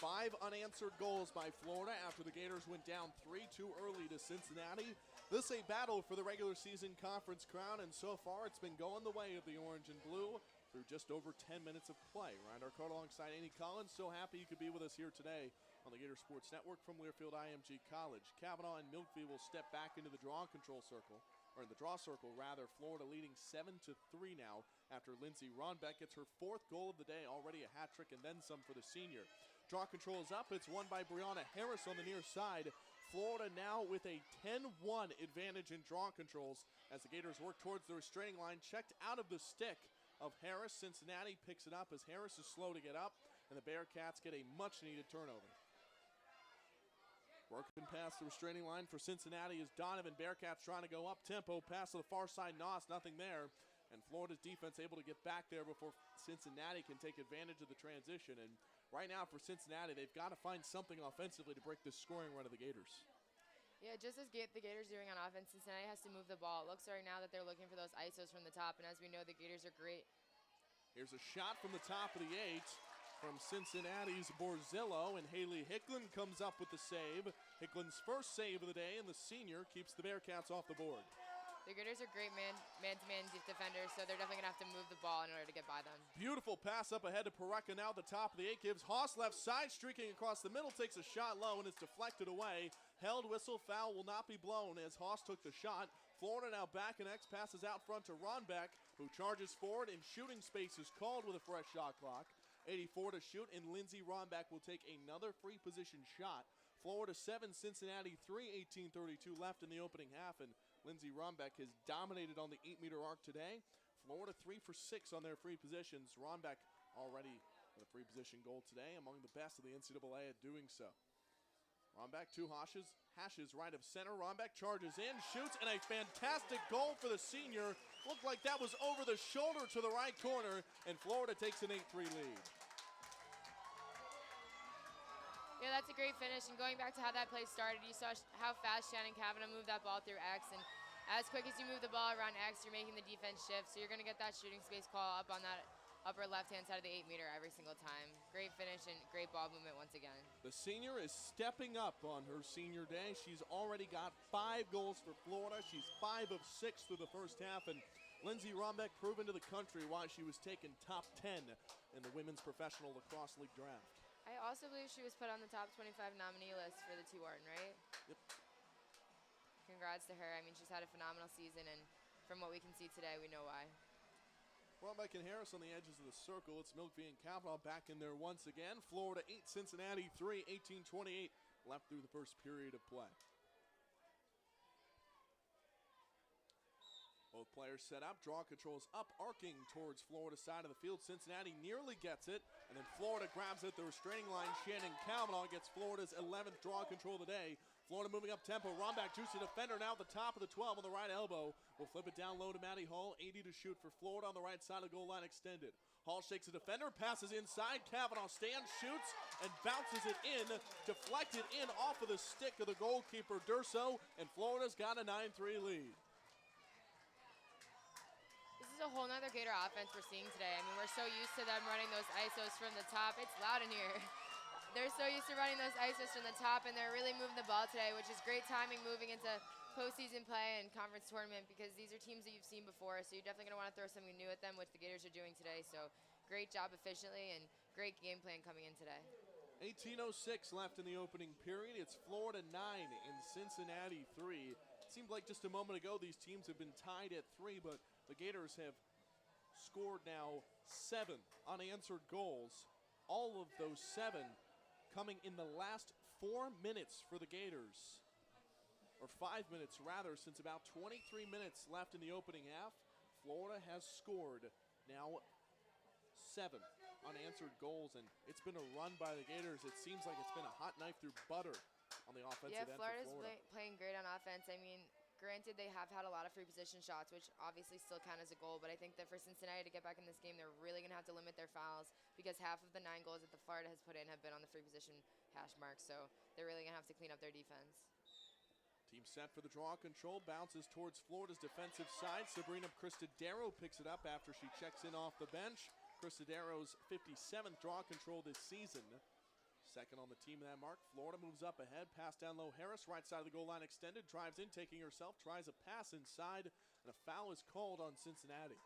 A: 5 unanswered goals by Florida after the Gators went down 3-2 early to Cincinnati. This is a battle for the regular season conference crown, and so far it's been going the way of the orange and blue through just over 10 minutes of play. Ryan Arcott alongside Annie Collins. So happy you could be with us here today on the Gator Sports Network from Learfield IMG College. Kavanaugh and Milkfield will step back into the draw control circle, or in the draw circle rather. Florida leading 7-3 now after Lindsey Ronbeck gets her 4th goal of the day, already a hat trick and then some for the senior. Draw control is up. It's won by Brianna Harris on the near side. Florida now with a 10-1 advantage in draw controls as the Gators work towards the restraining line. Checked out of the stick of Harris. Cincinnati picks it up as Harris is slow to get up, and the Bearcats get a much-needed turnover. Working past the restraining line for Cincinnati is Donovan. Bearcats trying to go up tempo. Pass to the far side, Noss, nothing there. And Florida's defense able to get back there before Cincinnati can take advantage of the transition. And right now for Cincinnati, they've got to find something offensively to break this scoring run of the Gators.
B: Yeah, just as the Gators are doing on offense, Cincinnati has to move the ball. It looks right now that they're looking for those ISOs from the top, and as we know, the Gators are great.
A: Here's a shot from the top of the 8 from Cincinnati's Borzillo, and Haley Hicklin comes up with the save. Hicklin's first save of the day, and the senior keeps the Bearcats off the board.
B: The Gators are great man-to-man defenders, so they're definitely going to have to move the ball in order to get by them.
A: Beautiful pass up ahead to Parekta, now the top of the 8, gives Haas left side, streaking across the middle, takes a shot low, and it's deflected away. Held whistle, foul will not be blown as Haas took the shot. Florida now back, and X passes out front to Ronbeck, who charges forward, and shooting space is called with a fresh shot clock. 84 to shoot, and Lindsey Ronbeck will take another free position shot. Florida 7, Cincinnati 3, 18:32 left in the opening half, and Lindsey Ronbeck has dominated on the 8-meter arc today. Florida 3 for 6 on their free positions. Ronbeck already with a free position goal today, among the best of the NCAA at doing so. Ronbeck, 2 hashes right of center. Ronbeck charges in, shoots, and a fantastic goal for the senior. Looked like that was over the shoulder to the right corner, and Florida takes an 8-3 lead.
B: Yeah, that's a great finish, and going back to how that play started, you saw how fast Shannon Kavanaugh moved that ball through X, and as quick as you move the ball around X, you're making the defense shift, so you're going to get that shooting space call up on that upper left-hand side of the 8-meter every single time. Great finish and great ball movement once again.
A: The senior is stepping up on her senior day. She's already got 5 goals for Florida. She's 5 of 6 through the first half, and Lindsey Ronbeck proven to the country why she was taken top 10 in the Women's Professional Lacrosse League draft.
B: I also believe she was put on the top 25 nominee list for the T. Wharton, right?
A: Yep.
B: Congrats to her. I mean, she's had a phenomenal season, and from what we can see today, we know why.
A: Ronbeck and Harris on the edges of the circle. It's Milkby and Kavanaugh back in there once again. Florida 8, Cincinnati 3, 18:28 left through the first period of play. Both players set up, draw controls up, arcing towards Florida's side of the field. Cincinnati nearly gets it, and then Florida grabs it at the restraining line. Shannon Kavanaugh gets Florida's 11th draw control of the day. Florida moving up tempo. Ronback, juicy defender now at the top of the 12 on the right elbow. Will flip it down low to Maddie Hall. 80 to shoot for Florida on the right side of the goal line extended. Hall shakes the defender, passes inside. Kavanaugh stands, shoots, and bounces it in. Deflected in off of the stick of the goalkeeper, Durso, and Florida's got a 9-3 lead.
B: This is a whole nother Gator offense we're seeing today. I mean, we're so used to them running those ISOs from the top. It's loud in here. They're so used to running those ISOs from the top, and they're really moving the ball today, which is great timing moving into postseason play and conference tournament, because these are teams that you've seen before, so you're definitely going to want to throw something new at them, which the Gators are doing today. So great job efficiently and great game plan coming in today.
A: 18:06 left in the opening period. It's Florida 9 and Cincinnati 3. It seemed like just a moment ago these teams have been tied at 3, but the Gators have scored now 7 unanswered goals. All of those 7 coming in the last 4 minutes for the Gators, or 5 minutes rather, since about 23 minutes left in the opening half. Florida has scored now 7 unanswered goals, and it's been a run by the Gators. It seems like it's been a hot knife through butter on the offensive end for
B: Florida's
A: Florida.
B: playing great on offense. I mean, granted, they have had a lot of free position shots, which obviously still count as a goal, but I think that for Cincinnati to get back in this game, they're really going to have to limit their fouls, because half of the 9 goals that the Florida has put in have been on the free position hash mark, so they're really going to have to clean up their defense.
A: Team set for the draw control, bounces towards Florida's defensive side. Sabrina Cristodero picks it up after she checks in off the bench. Cristodero's 57th draw control this season. Second on the team in that mark. Florida moves up ahead. Pass down low. Harris, right side of the goal line extended. Drives in, taking herself. Tries a pass inside. And a foul is called on Cincinnati.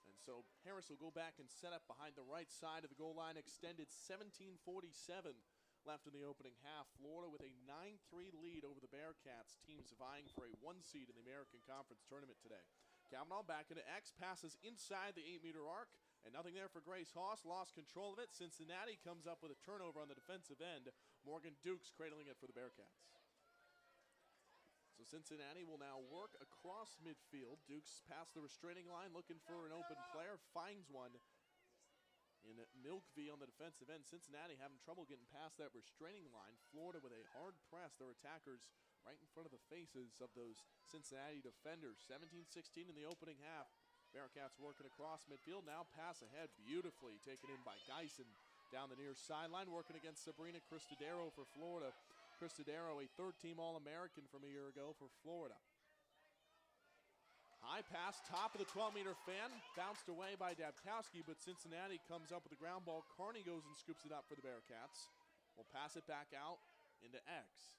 A: And so Harris will go back and set up behind the right side of the goal line extended. 17:47 left in the opening half. Florida with a 9-3 lead over the Bearcats. Teams vying for a 1 seed in the American Conference Tournament today. Kavanaugh back into X. Passes inside the 8-meter arc. And nothing there for Grace Haas. Lost control of it. Cincinnati comes up with a turnover on the defensive end. Morgan Dukes cradling it for the Bearcats. So Cincinnati will now work across midfield. Dukes past the restraining line looking for an open player. Finds one in Milkvey on the defensive end. Cincinnati having trouble getting past that restraining line. Florida with a hard press. Their attackers right in front of the faces of those Cincinnati defenders. 17-16 in the opening half. Bearcats working across midfield. Now pass ahead beautifully. Taken in by Geisen down the near sideline. Working against Sabrina Cristodero for Florida. Cristodero, a third-team All-American from a year ago for Florida. High pass, top of the 12-meter fan. Bounced away by Dabkowski, but Cincinnati comes up with the ground ball. Carney goes and scoops it up for the Bearcats. We'll pass it back out into X.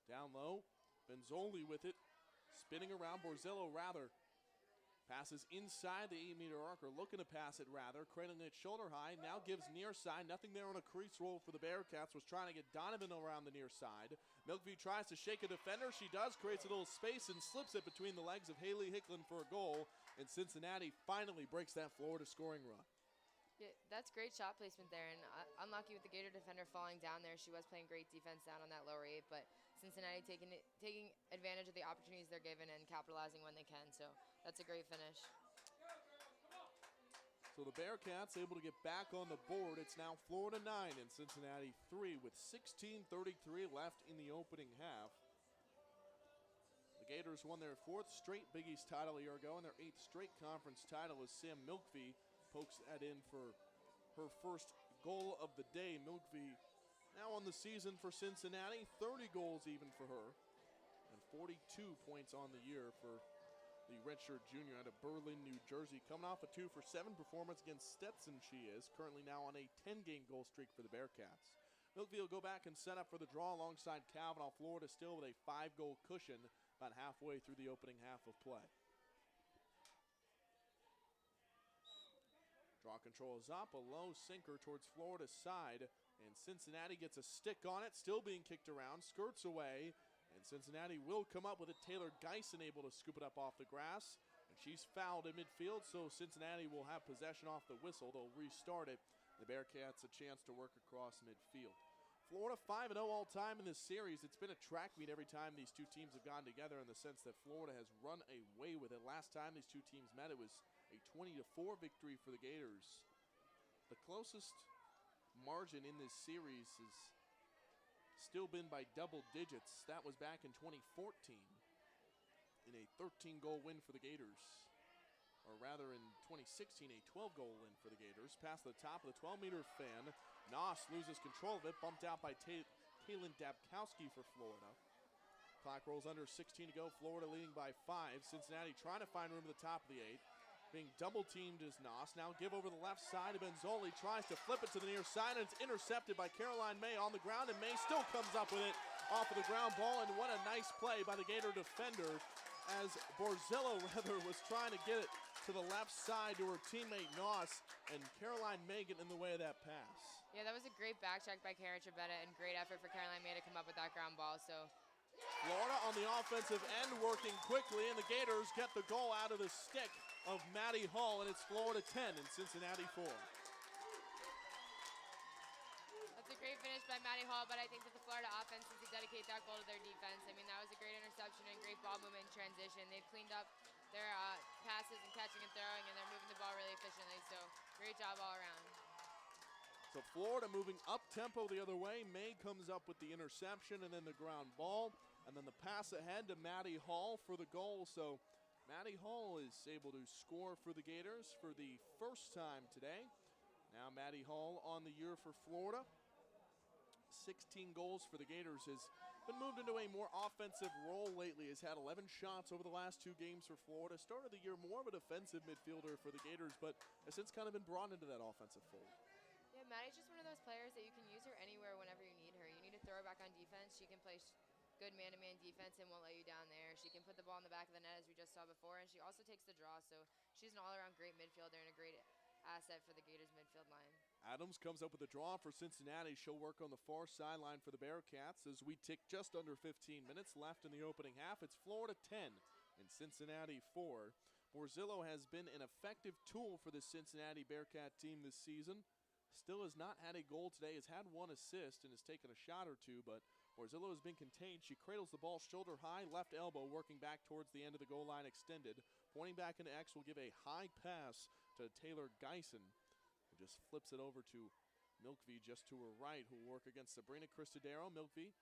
A: Down low, Benzoli with it. Spinning around, Borzillo rather. Passes inside the 8-meter arc, or looking to pass it rather. Cradling it shoulder high, now gives near side. Nothing there on a crease roll for the Bearcats. Was trying to get Donovan around the near side. Milkview tries to shake a defender. She does, creates a little space and slips it between the legs of Haley Hicklin for a goal. And Cincinnati finally breaks that Florida scoring run.
B: Yeah, that's great shot placement there, and unlucky with the Gator defender falling down there. She was playing great defense down on that lower 8, but Cincinnati taking advantage of the opportunities they're given and capitalizing when they can, so that's a great finish.
A: So the Bearcats able to get back on the board. It's now Florida 9 and Cincinnati 3 with 16:33 left in the opening half. The Gators won their 4th straight Big East title a year ago, and their 8th straight conference title as Sam Milkvey pokes that in for her first goal of the day. Milkvey now on the season for Cincinnati, 30 goals even for her, and 42 points on the year for the redshirt junior out of Berlin, New Jersey. Coming off a 2-for-7 performance against Stetson, she is currently now on a 10-game goal streak for the Bearcats. Milkvey will go back and set up for the draw alongside Kavanaugh. Florida still with a 5-goal cushion about halfway through the opening half of play. Draw control is up, a low sinker towards Florida's side, and Cincinnati gets a stick on it, still being kicked around, skirts away, and Cincinnati will come up with it. Taylor Geisen able to scoop it up off the grass, and she's fouled in midfield, so Cincinnati will have possession off the whistle. They'll restart it. The Bearcats a chance to work across midfield. Florida 5-0 all time in this series. It's been a track meet every time these two teams have gone together in the sense that Florida has run away with it. Last time these two teams met, it was a 20-4 victory for the Gators. The closest margin in this series has still been by double digits. That was back in 2014 in a 13-goal win for the Gators. Or rather in 2016, a 12-goal win for the Gators. Past the top of the 12-meter fan. Noss loses control of it, bumped out by Kaylin Dabkowski for Florida. Clock rolls under 16 to go. Florida leading by 5. Cincinnati trying to find room at the top of the 8. Being double-teamed is Noss. Now give over the left side. Benzoli tries to flip it to the near side, and it's intercepted by Caroline May on the ground, and May still comes up with it off of the ground ball, and what a nice play by the Gator defender as Borzillo, was trying to get it to the left side to her teammate Noss, and Caroline May getting in the way of that pass.
B: Yeah, that was a great back check by Karen Trabetta and great effort for Caroline May to come up with that ground ball. So
A: Florida on the offensive end working quickly, and the Gators get the goal out of the stick of Maddie Hall, and it's Florida 10 and Cincinnati 4.
B: That's a great finish by Maddie Hall, but I think that the Florida offense needs to dedicate that goal to their defense. I mean, that was a great interception and great ball movement in transition. They've cleaned up their passes and catching and throwing, and they're moving the ball really efficiently, so great job all around.
A: So Florida moving up-tempo the other way. May comes up with the interception and then the ground ball, and then the pass ahead to Maddie Hall for the goal. So Maddie Hall is able to score for the Gators for the first time today. Now Maddie Hall on the year for Florida. 16 goals for the Gators, has been moved into a more offensive role lately, has had 11 shots over the last 2 games for Florida. Started the year more of a defensive midfielder for the Gators, but has since kind of been brought into that offensive fold.
B: Yeah, Maddie's just one of those players that you can use her anywhere whenever you need her. You need to throw her back on defense. She can play good man-to-man defense and won't let you down there. She can put the ball in the back of the net, as we just saw before, and she also takes the draw, so she's an all-around great midfielder and a great asset for the Gators midfield line.
A: Adams comes up with a draw for Cincinnati. She'll work on the far sideline for the Bearcats as we tick just under 15 minutes left in the opening half. It's Florida 10 and Cincinnati 4. Borzillo has been an effective tool for the Cincinnati Bearcat team this season. Still has not had a goal today, has had 1 assist and has taken a shot or 2, but Borzillo has been contained. She cradles the ball shoulder high, left elbow, working back towards the end of the goal line extended. Pointing back into X will give a high pass to Taylor Geisen, who just flips it over to Milkvey just to her right, who will work against Sabrina Cristodero. Milkvey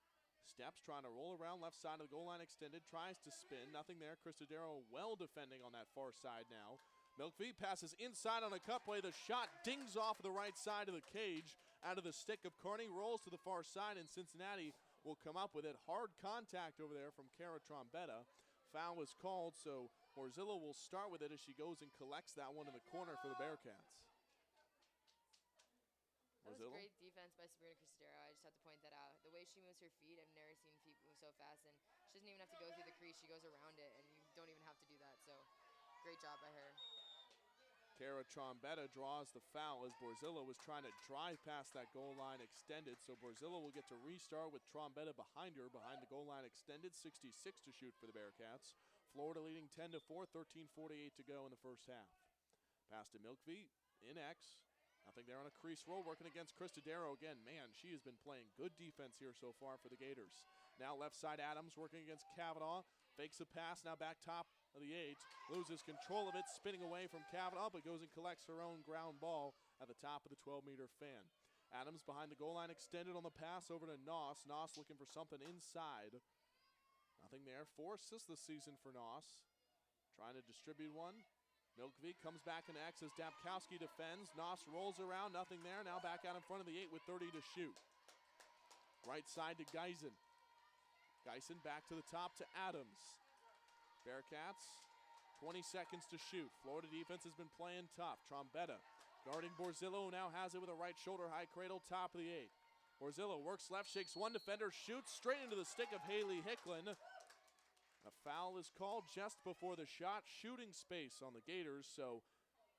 A: steps, trying to roll around left side of the goal line extended, tries to spin, nothing there. Cristodero well defending on that far side now. Milkvey passes inside on a cutplay. The shot dings off of the right side of the cage out of the stick of Carney, rolls to the far side, and Cincinnati will come up with it. Hard contact over there from Cara Trombetta. Foul was called, so Borzillo will start with it as she goes and collects that one in the corner for the Bearcats.
B: That was great defense by Sabrina Cristodero. I just have to point that out. The way she moves her feet, I've never seen feet move so fast, and she doesn't even have to go through the crease. She goes around it, and you don't even have to do that, so great job by her.
A: Cara Trombetta draws the foul as Borzillo was trying to drive past that goal line extended, so Borzillo will get to restart with Trombetta behind her, behind the goal line extended. 66 to shoot for the Bearcats. Florida leading 10-4, 13:48 to go in the first half. Pass to Milkvey in X. Nothing there on a crease roll, working against Cristodero again. Man, she has been playing good defense here so far for the Gators. Now left side Adams working against Kavanaugh. Fakes a pass, now back top of the 8. Loses control of it, spinning away from Kavanaugh, but goes and collects her own ground ball at the top of the 12-meter fan. Adams behind the goal line extended on the pass over to Noss. Noss looking for something inside. Nothing there. 4 assists this season for Noss. Trying to distribute one. Milkvey comes back in X as Dabkowski defends. Noss rolls around, nothing there. Now back out in front of the 8 with 30 to shoot. Right side to Geisen. Geisen back to the top to Adams. Bearcats, 20 seconds to shoot. Florida defense has been playing tough. Trombetta guarding Borzillo, now has it with a right shoulder high cradle, top of the 8. Borzillo works left, shakes one defender, shoots straight into the stick of Haley Hicklin. A foul is called just before the shot. Shooting space on the Gators, so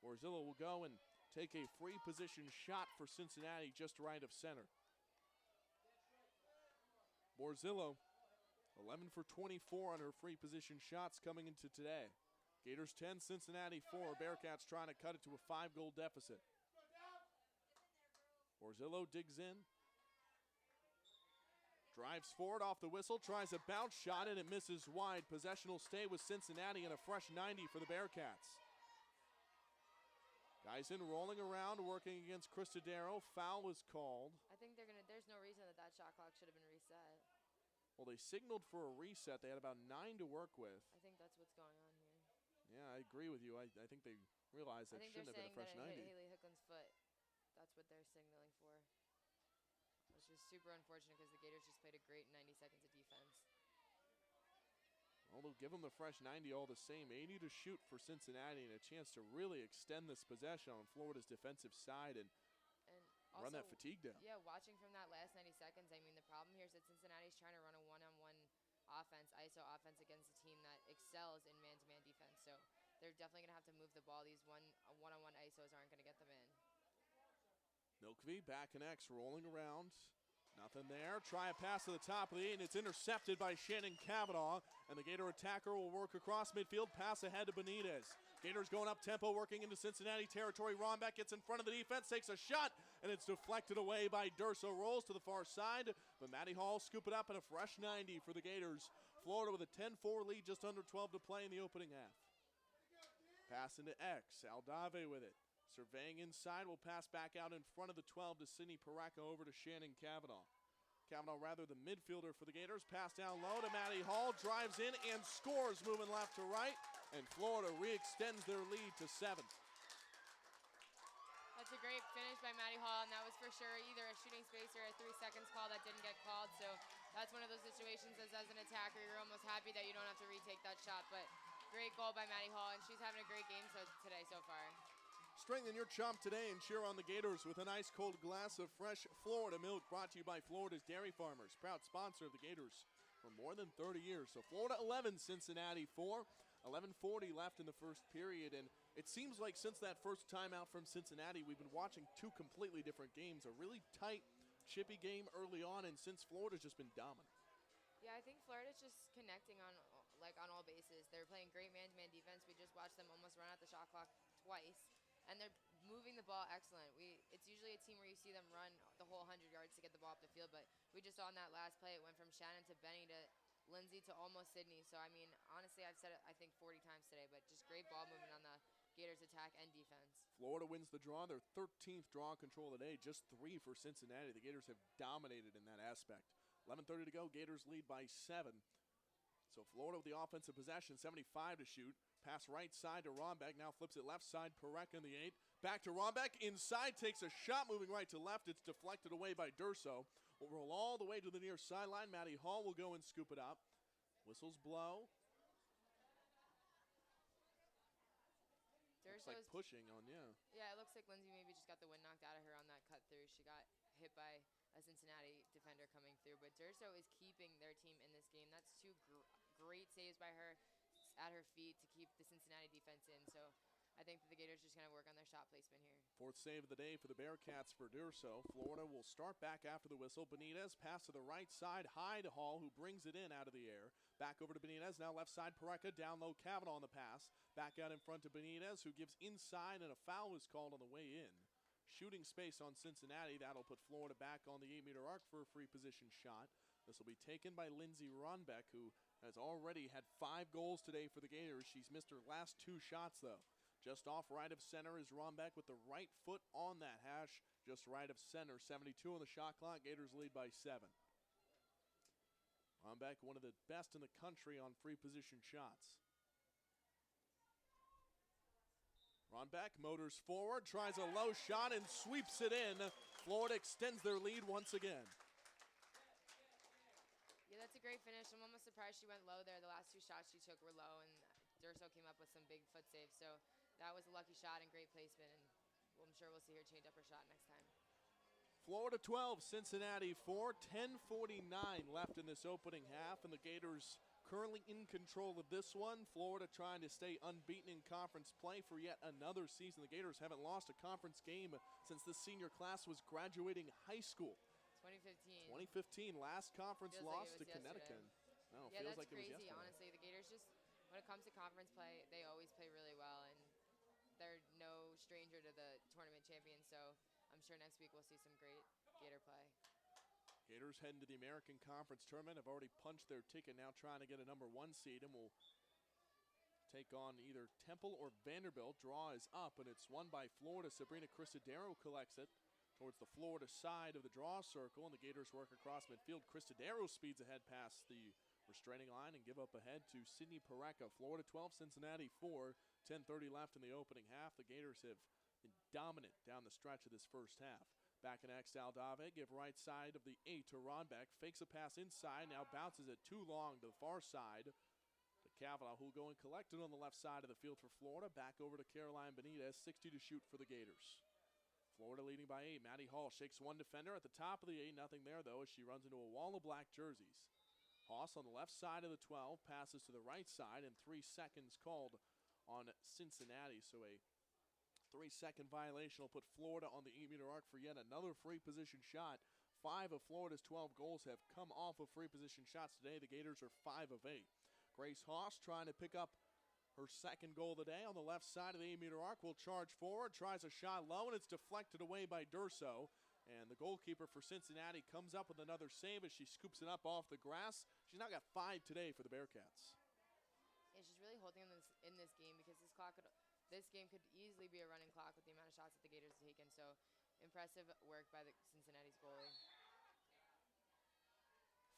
A: Borzillo will go and take a free position shot for Cincinnati just right of center. Borzillo 11 for 24 on her free position shots coming into today. Gators 10, Cincinnati 4. Bearcats trying to cut it to a 5-goal deficit. Borzillo digs in. Drives forward off the whistle, tries a bounce shot, and it misses wide. Possession will stay with Cincinnati and a fresh 90 for the Bearcats. Geisen rolling around, working against Cristodero. Foul was called.
B: I think there's no reason that shot clock should have been reset.
A: Well, they signaled for a reset. They had about 9 to work with.
B: I think that's what's going on here.
A: Yeah, I agree with you. I think they realized that shouldn't have been a fresh 90.
B: I think they're saying that it hit Haley Hicklin's foot. That's what they're signaling for. Which is super unfortunate because the Gators just played a great 90 seconds of defense.
A: Well, they'll give them the fresh 90 all the same. 80 to shoot for Cincinnati and a chance to really extend this possession on Florida's defensive side and run that fatigue down.
B: Yeah, watching from that last 90 seconds, I mean, the problem here is that Cincinnati's trying to run a one-on-one offense, ISO offense against a team that excels in man-to-man defense. So they're definitely going to have to move the ball. These one-on-one ISOs aren't going to get them in.
A: Milkvey back connects, rolling around. Nothing there. Try a pass to the top of the 8, and it's intercepted by Shannon Cavanaugh. And the Gator attacker will work across midfield, pass ahead to Benitez. Gators going up tempo, working into Cincinnati territory. Rombeck gets in front of the defense, takes a shot, and it's deflected away by Durso. Rolls to the far side, but Matty Hall scoop it up in a fresh 90 for the Gators. Florida with a 10-4 lead, just under 12 to play in the opening half. Pass into X. Aldave with it. Surveying inside, will pass back out in front of the 12 to Sidney Paraka, over to Shannon Cavanaugh. Cavanaugh, rather the midfielder for the Gators, pass down low to Matty Hall, drives in and scores, moving left to right, and Florida re-extends their lead to 7.
B: That's a great finish by Matty Hall, and that was for sure either a shooting space or a 3 seconds call that didn't get called. So that's one of those situations as an attacker, you're almost happy that you don't have to retake that shot. But great goal by Matty Hall, and she's having a great game today so far.
A: Strengthen your chomp today and cheer on the Gators with an ice-cold glass of fresh Florida milk, brought to you by Florida's Dairy Farmers, proud sponsor of the Gators for more than 30 years. So Florida 11, Cincinnati 4. 11:40 left in the first period, and it seems like since that first timeout from Cincinnati, we've been watching 2 completely different games. A really tight, chippy game early on, and since Florida's just been dominant.
B: Yeah, I think Florida's just connecting on all bases. They're playing great man-to-man defense. We just watched them almost run out the shot clock twice. And they're moving the ball excellent. It's usually a team where you see them run the whole 100 yards to get the ball up the field, but we just saw in that last play, it went from Shannon to Benny to Lindsay to almost Sydney. So, I mean, honestly, I've said it, I think, 40 times today, but just great ball movement on the Gators' attack and defense.
A: Florida wins the draw, their 13th draw control of the day, just 3 for Cincinnati. The Gators have dominated in that aspect. 11:30 to go, Gators lead by 7. So Florida with the offensive possession, 75 to shoot. Pass right side to Rombeck, now flips it left side, Parek in the 8. Back to Rombeck, inside, takes a shot, moving right to left. It's deflected away by Durso. Will roll all the way to the near sideline. Matty Hall will go and scoop it up. Whistles blow. Looks like pushing on,
B: Yeah, it looks like Lindsay maybe just got the wind knocked out of her on that cut through. She got hit by a Cincinnati defender coming through, but Durso is keeping their team in this game. That's 2 great saves by her at her feet to keep the Cincinnati defense in. So I think that the Gators just going to work on their shot placement here. 4th
A: save of the day for the Bearcats for Durso. Florida will start back after the whistle. Benitez pass to the right side, high to Hall, who brings it in out of the air. Back over to Benitez, now left side Pareka, down low Cavanaugh on the pass. Back out in front to Benitez, who gives inside, and a foul was called on the way in. Shooting space on Cincinnati. That'll put Florida back on the 8-meter arc for a free position shot. This will be taken by Lindsay Ronbeck, who has already had 5 goals today for the Gators. She's missed her last 2 shots, though. Just off right of center is Ronbeck with the right foot on that hash. Just right of center. 72 on the shot clock. Gators lead by 7. Ronbeck, one of the best in the country on free position shots. Ronbeck motors forward, tries a low shot and sweeps it in. Florida extends their lead once again.
B: Yeah, that's a great finish. I'm almost surprised she went low there. The last 2 shots she took were low, and Durso came up with some big foot saves. So that was a lucky shot and great placement, and I'm sure we'll see her change up her shot next time.
A: Florida 12, Cincinnati 4, 10:49 left in this opening half, and the Gators currently in control of this one. Florida trying to stay unbeaten in conference play for yet another season. The Gators haven't lost a conference game since this senior class was graduating high school.
B: 2015.
A: 2015, last conference loss to Connecticut. No,
B: yeah,
A: feels
B: that's
A: like
B: crazy,
A: it was yesterday.
B: honestly. The Gators just, when it comes to conference play, they always play really well, and they're no stranger to the tournament champions, so I'm sure next week we'll see some great Gator play.
A: Gators heading to the American Conference Tournament have already punched their ticket, now trying to get a number 1 seed, and will take on either Temple or Vanderbilt. Draw is up, and it's won by Florida. Sabrina Cristodero collects it towards the Florida side of the draw circle, and the Gators work across midfield. Cristodero speeds ahead past the restraining line and give up ahead to Sydney Pareca. Florida 12, Cincinnati 4. 10:30 left in the opening half. The Gators have been dominant down the stretch of this first half. Back in X to Aldave, give right side of the 8 to Ronbeck. Fakes a pass inside, now bounces it too long to the far side to Kavanaugh, who will go and collect it on the left side of the field for Florida. Back over to Caroline Benitez, 60 to shoot for the Gators. Florida leading by 8. Maddie Hall shakes one defender at the top of the 8. Nothing there, though, as she runs into a wall of black jerseys. Haas on the left side of the 12, passes to the right side, and 3 seconds called on Cincinnati. So a 3-second violation will put Florida on the 8-meter arc for yet another free position shot. 5 of Florida's 12 goals have come off of free position shots today. The Gators are 5 of 8. Grace Haas trying to pick up her second goal of the day on the left side of the 8-meter arc. Will charge forward, tries a shot low, and it's deflected away by Durso. And the goalkeeper for Cincinnati comes up with another save as she scoops it up off the grass. She's now got 5 today for the Bearcats.
B: Yeah, she's really holding them in this game because this game could easily be a running clock with the amount of shots that the Gators have taken. So impressive work by the Cincinnati's goalie.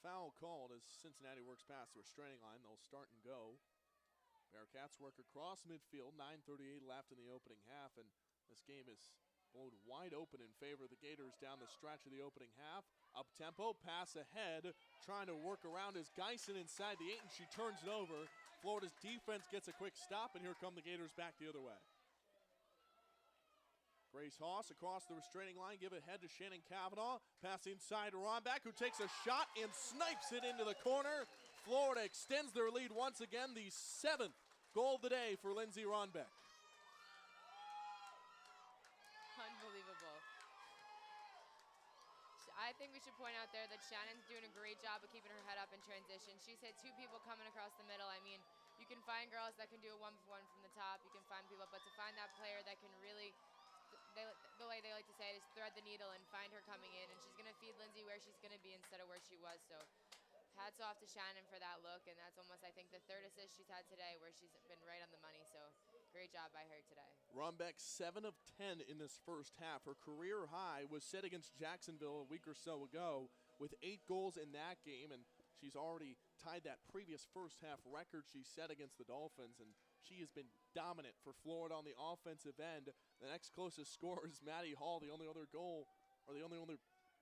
A: Foul called as Cincinnati works past the restraining line. They'll start and go. Bearcats work across midfield. 9:38 left in the opening half, and this game is blown wide open in favor of the Gators down the stretch of the opening half. Up tempo, pass ahead, trying to work around is Geisen inside the 8, and she turns it over. Florida's defense gets a quick stop, and here come the Gators back the other way. Grace Haas across the restraining line, give it ahead to Shannon Kavanaugh. Pass inside to Ronbeck, who takes a shot and snipes it into the corner. Florida extends their lead once again, the 7th goal of the day for Lindsey Ronbeck.
B: Unbelievable. I think we should point out there that Shannon's doing a great job of keeping her head up in transition. She's hit 2 people coming across the middle. I mean, you can find girls that can do a 1-for-1 from the top. You can find people, but to find that player that can really, the way they like to say it is thread the needle and find her coming in. And she's going to feed Lindsey where she's going to be instead of where she was. So hats off to Shannon for that look. And that's almost, I think, the 3rd assist she's had today where she's been right on the money. So great job by her today.
A: Ronbeck 7 of 10 in this first half. Her career high was set against Jacksonville a week or so ago with 8 goals in that game, and she's already tied that previous first half record she set against the Dolphins, and she has been dominant for Florida on the offensive end. The next closest scorer is Maddie Hall, the only other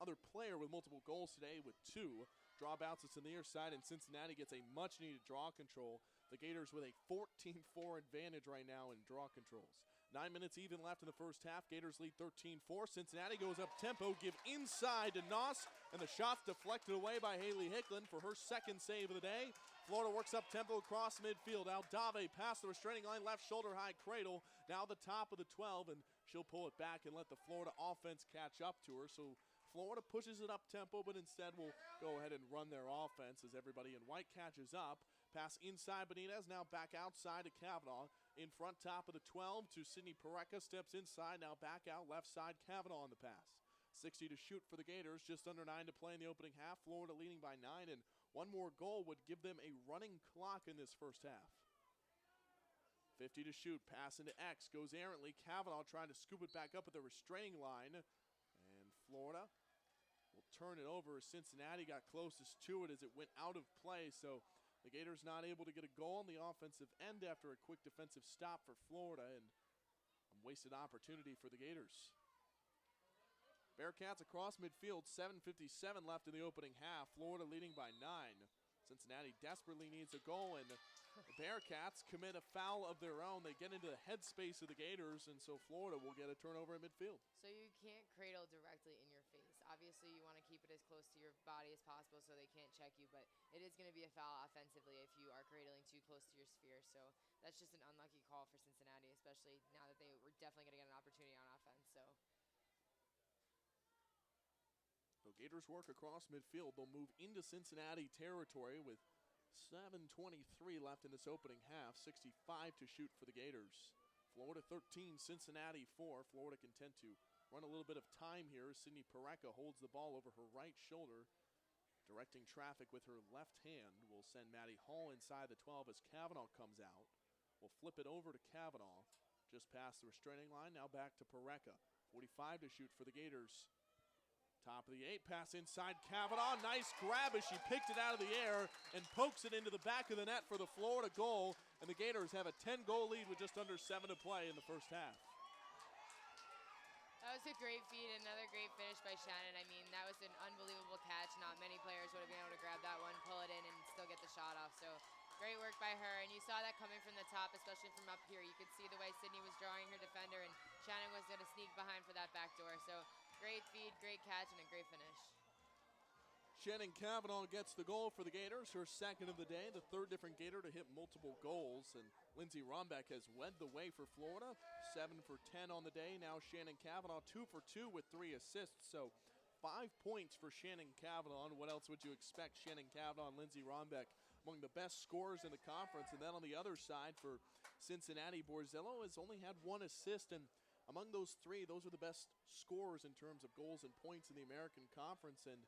A: other player with multiple goals today with 2. Draw bounces to the near side, and Cincinnati gets a much-needed draw control. The Gators with a 14-4 advantage right now in draw controls. 9 minutes even left in the first half. Gators lead 13-4. Cincinnati goes up tempo, give inside to Noss, and the shot's deflected away by Haley Hicklin for her second save of the day. Florida works up tempo across midfield. Aldave past the restraining line, left shoulder high cradle. Now the top of the 12, and she'll pull it back and let the Florida offense catch up to her. So Florida pushes it up tempo, but instead will go ahead and run their offense as everybody in white catches up. Pass inside Benitez, now back outside to Kavanaugh. In front, top of the 12 to Sydney Pareca, steps inside, now back out left side, Kavanaugh on the pass. 60 to shoot for the Gators, just under 9 to play in the opening half. Florida leading by 9, and one more goal would give them a running clock in this first half. 50 to shoot, pass into X, goes errantly. Kavanaugh trying to scoop it back up at the restraining line, and Florida will turn it over. Cincinnati got closest to it as it went out of play, so the Gators not able to get a goal on the offensive end after a quick defensive stop for Florida, and a wasted opportunity for the Gators. Bearcats across midfield, 7:57 left in the opening half. Florida leading by 9. Cincinnati desperately needs a goal, and the Bearcats commit a foul of their own. They get into the headspace of the Gators, and so Florida will get a turnover in midfield.
B: So you can't cradle directly in your face. Obviously, you want to keep it as close to your body as possible so they can't check you, but it is going to be a foul offensively if you are cradling too close to your sphere. So that's just an unlucky call for Cincinnati, especially now that they were definitely going to get an opportunity on offense. So
A: Gators work across midfield. They'll move into Cincinnati territory with 7:23 left in this opening half. 65 to shoot for the Gators. Florida 13, Cincinnati 4. Florida content to run a little bit of time here. Sydney Pareca holds the ball over her right shoulder, directing traffic with her left hand. Will send Maddie Hall inside the 12 as Kavanaugh comes out. We'll flip it over to Kavanaugh, just past the restraining line. Now back to Pareca. 45 to shoot for the Gators. Top of the 8, pass inside Kavanaugh. Nice grab as she picked it out of the air and pokes it into the back of the net for the Florida goal. And the Gators have a 10-goal lead with just under 7 to play in the first half.
B: That was a great feed, another great finish by Shannon. I mean, that was an unbelievable catch. Not many players would have been able to grab that one, pull it in, and still get the shot off. So great work by her. And you saw that coming from the top, especially from up here. You could see the way Sydney was drawing her defender, and Shannon was going to sneak behind for that back door. So great feed, great catch, and a great finish.
A: Shannon Kavanaugh gets the goal for the Gators, her second of the day, the third different Gator to hit multiple goals. And Lindsey Rombeck has led the way for Florida, 7 for 10 on the day. Now Shannon Kavanaugh 2 for 2 with 3 assists. So 5 points for Shannon Kavanaugh. And what else would you expect? Shannon Kavanaugh and Lindsey Rombeck among the best scorers in the conference. And then on the other side for Cincinnati, Borzillo has only had 1 assist. And among those 3, those are the best scorers in terms of goals and points in the American Conference. And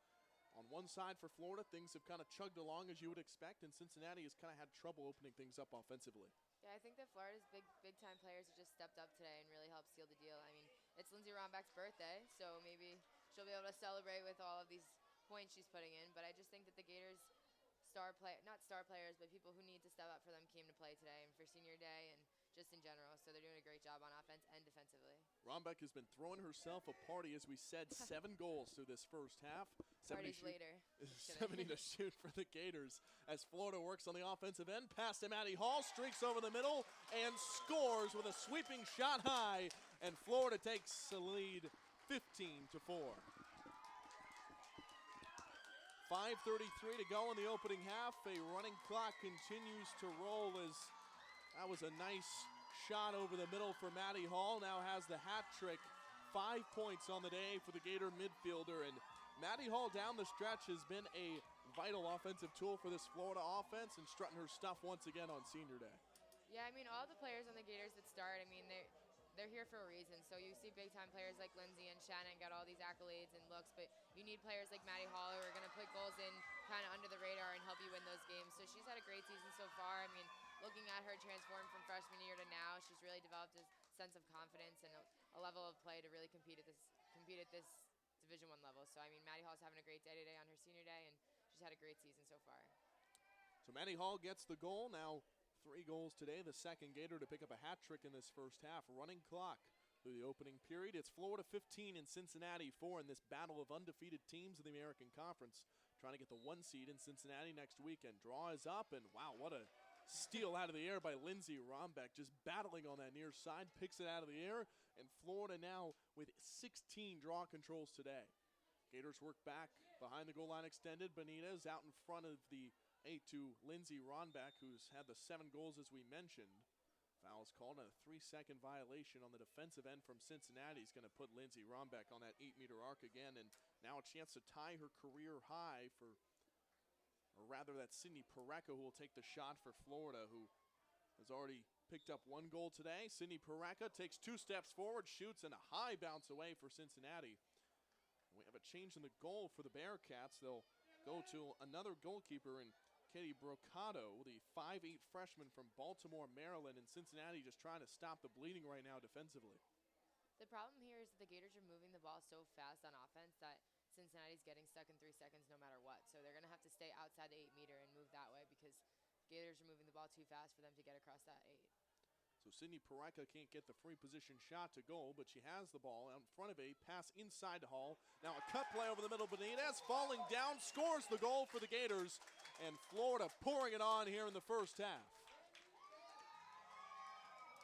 A: on one side for Florida, things have kind of chugged along as you would expect, and Cincinnati has kind of had trouble opening things up offensively.
B: Yeah, I think that Florida's big-time players have just stepped up today and really helped seal the deal. I mean, it's Lindsey Rombeck's birthday, so maybe she'll be able to celebrate with all of these points she's putting in. But I just think that the Gators' not star players, but people who need to step up for them came to play today and for senior day and just in general. So they're doing a great job on offense and defensively.
A: Rombeck has been throwing herself a party, as we said, 7 goals through this first half.
B: Parties later.
A: 70 to shoot for the Gators as Florida works on the offensive end. Pass to Maddie Hall, streaks over the middle and scores with a sweeping shot high. And Florida takes the lead 15 to 4. 5:33 to go in the opening half. A running clock continues to roll as that was a nice shot over the middle for Maddie Hall. Now has the hat trick. 5 points on the day for the Gator midfielder. And Maddie Hall down the stretch has been a vital offensive tool for this Florida offense and strutting her stuff once again on senior day.
B: Yeah, I mean, all the players on the Gators that start, I mean, they're here for a reason. So you see big-time players like Lindsey and Shannon got all these accolades and looks, but you need players like Maddie Hall who are going to put goals in kind of under the radar and help you win those games. So she's had a great season so far. I mean, looking at her transform from freshman year to now, she's really developed a sense of confidence and a level of play to really compete at this Division I level. So, I mean, Maddie Hall's having a great day today on her senior day, and she's had a great season so far.
A: So Maddie Hall gets the goal. Now 3 goals today, the second Gator to pick up a hat trick in this first half. Running clock through the opening period. It's Florida 15 and Cincinnati 4 in this battle of undefeated teams in the American Conference. Trying to get the 1 seed in Cincinnati next weekend. Draw is up, and wow, what a steal out of the air by Lindsey Rombeck. Just battling on that near side, picks it out of the air, and Florida now with 16 draw controls today. Gators work back behind the goal line extended. Benitez out in front of the 8 to Lindsey Rombeck, who's had the 7 goals as we mentioned. Foul is called on a 3-second violation on the defensive end from Cincinnati. He's going to put Lindsey Rombeck on that 8-meter arc again, and now a chance to tie her career high for, or rather that's Sydney Pareca who will take the shot for Florida, who has already picked up 1 goal today. Sydney Pareca takes 2 steps forward, shoots, and a high bounce away for Cincinnati. We have a change in the goal for the Bearcats. They'll go to another goalkeeper in Katie Brocado, the 5'8" freshman from Baltimore, Maryland, and Cincinnati just trying to stop the bleeding right now defensively.
B: The problem here is that the Gators are moving the ball so fast on offense that Cincinnati's getting stuck in 3 seconds no matter what. So they're going to have to stay outside the 8-meter and move that way because Gators are moving the ball too fast for them to get across that 8.
A: So Sydney Pareca can't get the free position shot to goal, but she has the ball out in front of 8, pass inside to Hall. Now a cut play over the middle, Benitez falling down, scores the goal for the Gators, and Florida pouring it on here in the first half.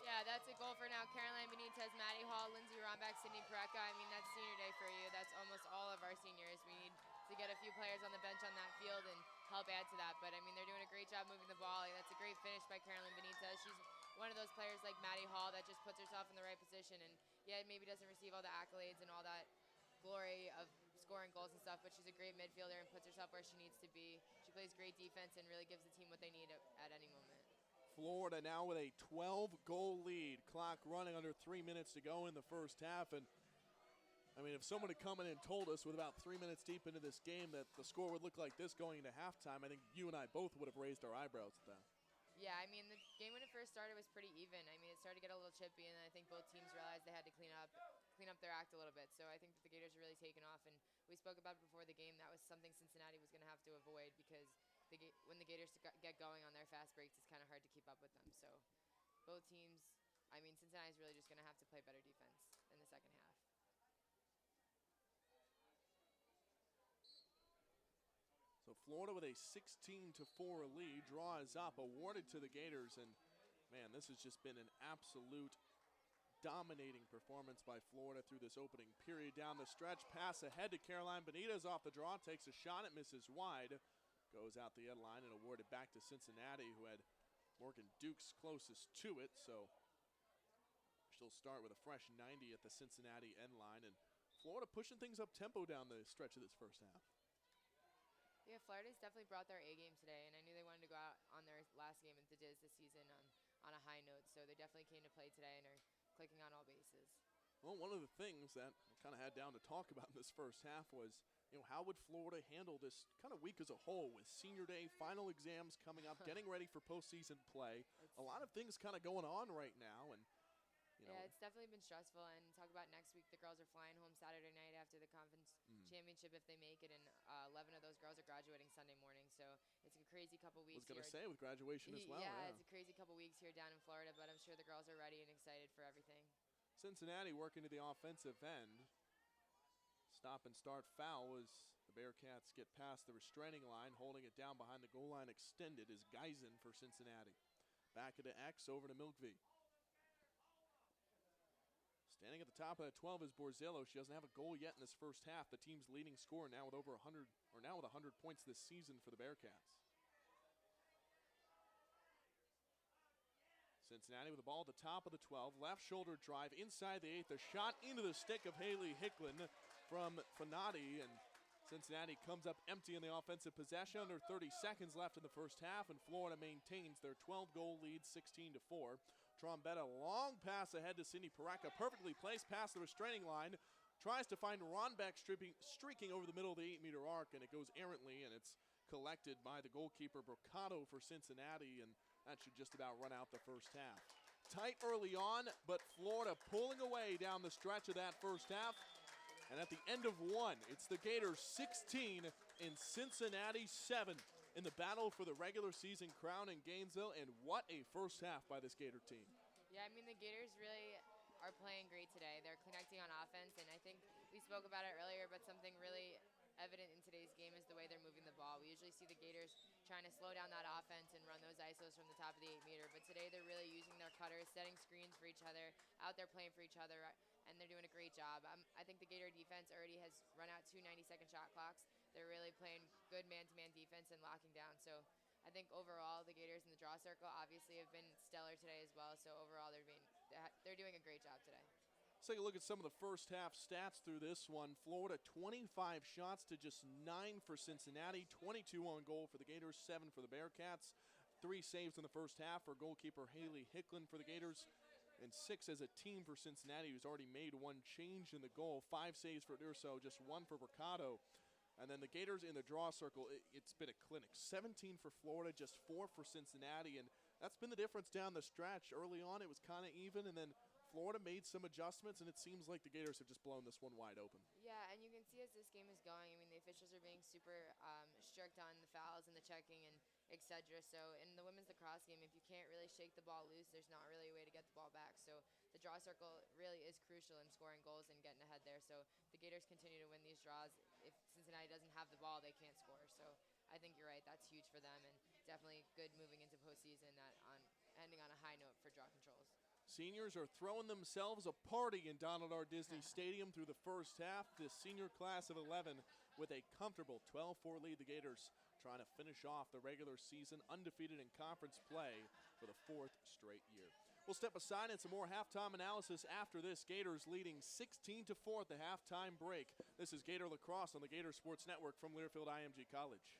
B: Yeah, that's a goal for now. Caroline Benitez, Maddie Hall, Lindsey Rombeck, Sydney Pareca. I mean, that's senior day for you. That's almost all of our seniors. We need to get a few players on the bench on that field and help add to that. But, I mean, they're doing a great job moving the ball. That's a great finish by Caroline Benitez. She's one of those players like Maddie Hall that just puts herself in the right position. And, yeah, maybe doesn't receive all the accolades and all that glory of scoring goals and stuff, but she's a great midfielder and puts herself where she needs to be. She plays great defense and really gives the team what they need at any moment.
A: Florida now with a 12-goal lead. Clock running under 3 minutes to go in the first half. And I mean, if someone had come in and told us with about 3 minutes deep into this game that the score would look like this going into halftime, I think you and I both would have raised our eyebrows at that.
B: Yeah, I mean, the game when it first started was pretty even. I mean, it started to get a little chippy, and I think both teams realized they had to clean up their act a little bit. So I think that the Gators are really taking off, and we spoke about it before the game. That was something Cincinnati was going to have to avoid because when the Gators get going on their fast breaks, it's kind of hard to keep up with them. So both teams, I mean, Cincinnati's really just going to have to play better defense in the second half.
A: So Florida with a 16-4 lead, draw is up, awarded to the Gators, and man, this has just been an absolute dominating performance by Florida through this opening period. Down the stretch, pass ahead to Caroline Benitez off the draw, takes a shot at misses wide, goes out the end line and awarded back to Cincinnati, who had Morgan Dukes closest to it, so she'll start with a fresh 90 at the Cincinnati end line, and Florida pushing things up tempo down the stretch of this first half.
B: Yeah, Florida's definitely brought their A game today, and I knew they wanted to go out on their last game at the Diz this season on a high note, so they definitely came to play today and are clicking on all bases.
A: Well, one of the things that I kind of had down to talk about in this first half was, how would Florida handle this kind of week as a whole with senior day, final exams coming up, getting ready for postseason play. A lot of things kind of going on right now, and
B: yeah, it's definitely been stressful. And talk about next week, the girls are flying home Saturday night after the conference championship if they make it, and 11 of those girls are graduating Sunday morning. So it's a crazy couple weeks.
A: I was going to say with graduation as well.
B: Yeah, it's a crazy couple weeks here down in Florida, but I'm sure the girls are ready and excited for everything.
A: Cincinnati working to the offensive end. Stop and start foul as the Bearcats get past the restraining line. Holding it down behind the goal line extended is Geisen for Cincinnati. Back into X, over to Milkvey. Standing at the top of the 12 is Borzillo. She doesn't have a goal yet in this first half. The team's leading scorer now with over 100, or now with 100 points this season for the Bearcats. Cincinnati with the ball at the top of the 12. Left shoulder drive inside the 8th. A shot into the stick of Haley Hicklin from Fanati, and Cincinnati comes up empty in the offensive possession. Under 30 seconds left in the first half, and Florida maintains their 12-goal lead, 16-4. Trombetta, long pass ahead to Cindy Paraka, perfectly placed past the restraining line. Tries to find Ronbeck streaking over the middle of the 8-meter arc, and it goes errantly, and it's collected by the goalkeeper Brocado for Cincinnati, and that should just about run out the first half. Tight early on, but Florida pulling away down the stretch of that first half. And at the end of one, it's the Gators 16 and Cincinnati 7 in the battle for the regular season crown in Gainesville. And what a first half by this Gator team.
B: Yeah, I mean, the Gators really are playing great today. They're connecting on offense, and I think we spoke about it earlier, but something really evident in today's game is the way they're moving the ball. We usually see the Gators trying to slow down that offense and run those ISOs from the top of the 8-meter, but today they're really using their cutters, setting screens for each other, out there playing for each other, and they're doing a great job. I think the Gator defense already has run out 2 90-second shot clocks. They're really playing good man-to-man defense and locking down. So I think overall the Gators in the draw circle obviously have been stellar today as well. So overall they're doing a great job today.
A: Let's take a look at some of the first half stats through this one. Florida 25 shots to just 9 for Cincinnati, 22 on goal for the Gators, 7 for the Bearcats. 3 saves in the first half for goalkeeper Haley Hicklin for the Gators, and 6 as a team for Cincinnati, who's already made 1 change in the goal. 5 saves for Durso, just 1 for Brocado. And then the Gators in the draw circle, it's been a clinic. 17 for Florida, just 4 for Cincinnati, and that's been the difference down the stretch. Early on, it was kind of even, and then Florida made some adjustments, and it seems like the Gators have just blown this one wide open.
B: Yeah, and you can see as this game is going, I mean, the officials are being super strict on the fouls and the checking and et cetera. So in the women's lacrosse game, if you can't really shake the ball loose, there's not really a way to get the ball back. So the draw circle really is crucial in scoring goals and getting ahead there. So the Gators continue to win these draws. If Cincinnati doesn't have the ball, they can't score. So I think you're right. That's huge for them, and definitely good moving into postseason, ending on a high note for draw controls.
A: Seniors are throwing themselves a party in Donald R. Disney Stadium through the first half. The senior class of 11 with a comfortable 12-4 lead. The Gators trying to finish off the regular season undefeated in conference play for the 4th straight year. We'll step aside and some more halftime analysis after this. Gators leading 16-4 at the halftime break. This is Gator Lacrosse on the Gator Sports Network from Learfield IMG College.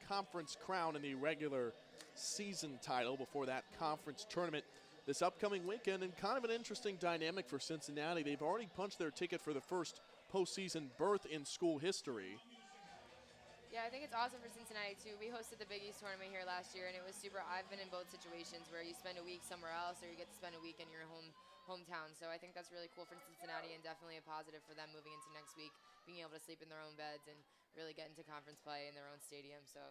A: conference crown in the regular season title before that conference tournament this upcoming weekend, and kind of an interesting dynamic for Cincinnati. They've already punched their ticket for the first postseason berth in school history.
B: Yeah, I think it's awesome for Cincinnati, too. We hosted the Big East tournament here last year, and it was super. I've been in both situations where you spend a week somewhere else or you get to spend a week in your hometown. So I think that's really cool for Cincinnati and definitely a positive for them moving into next week, being able to sleep in their own beds and really get into conference play in their own stadium. So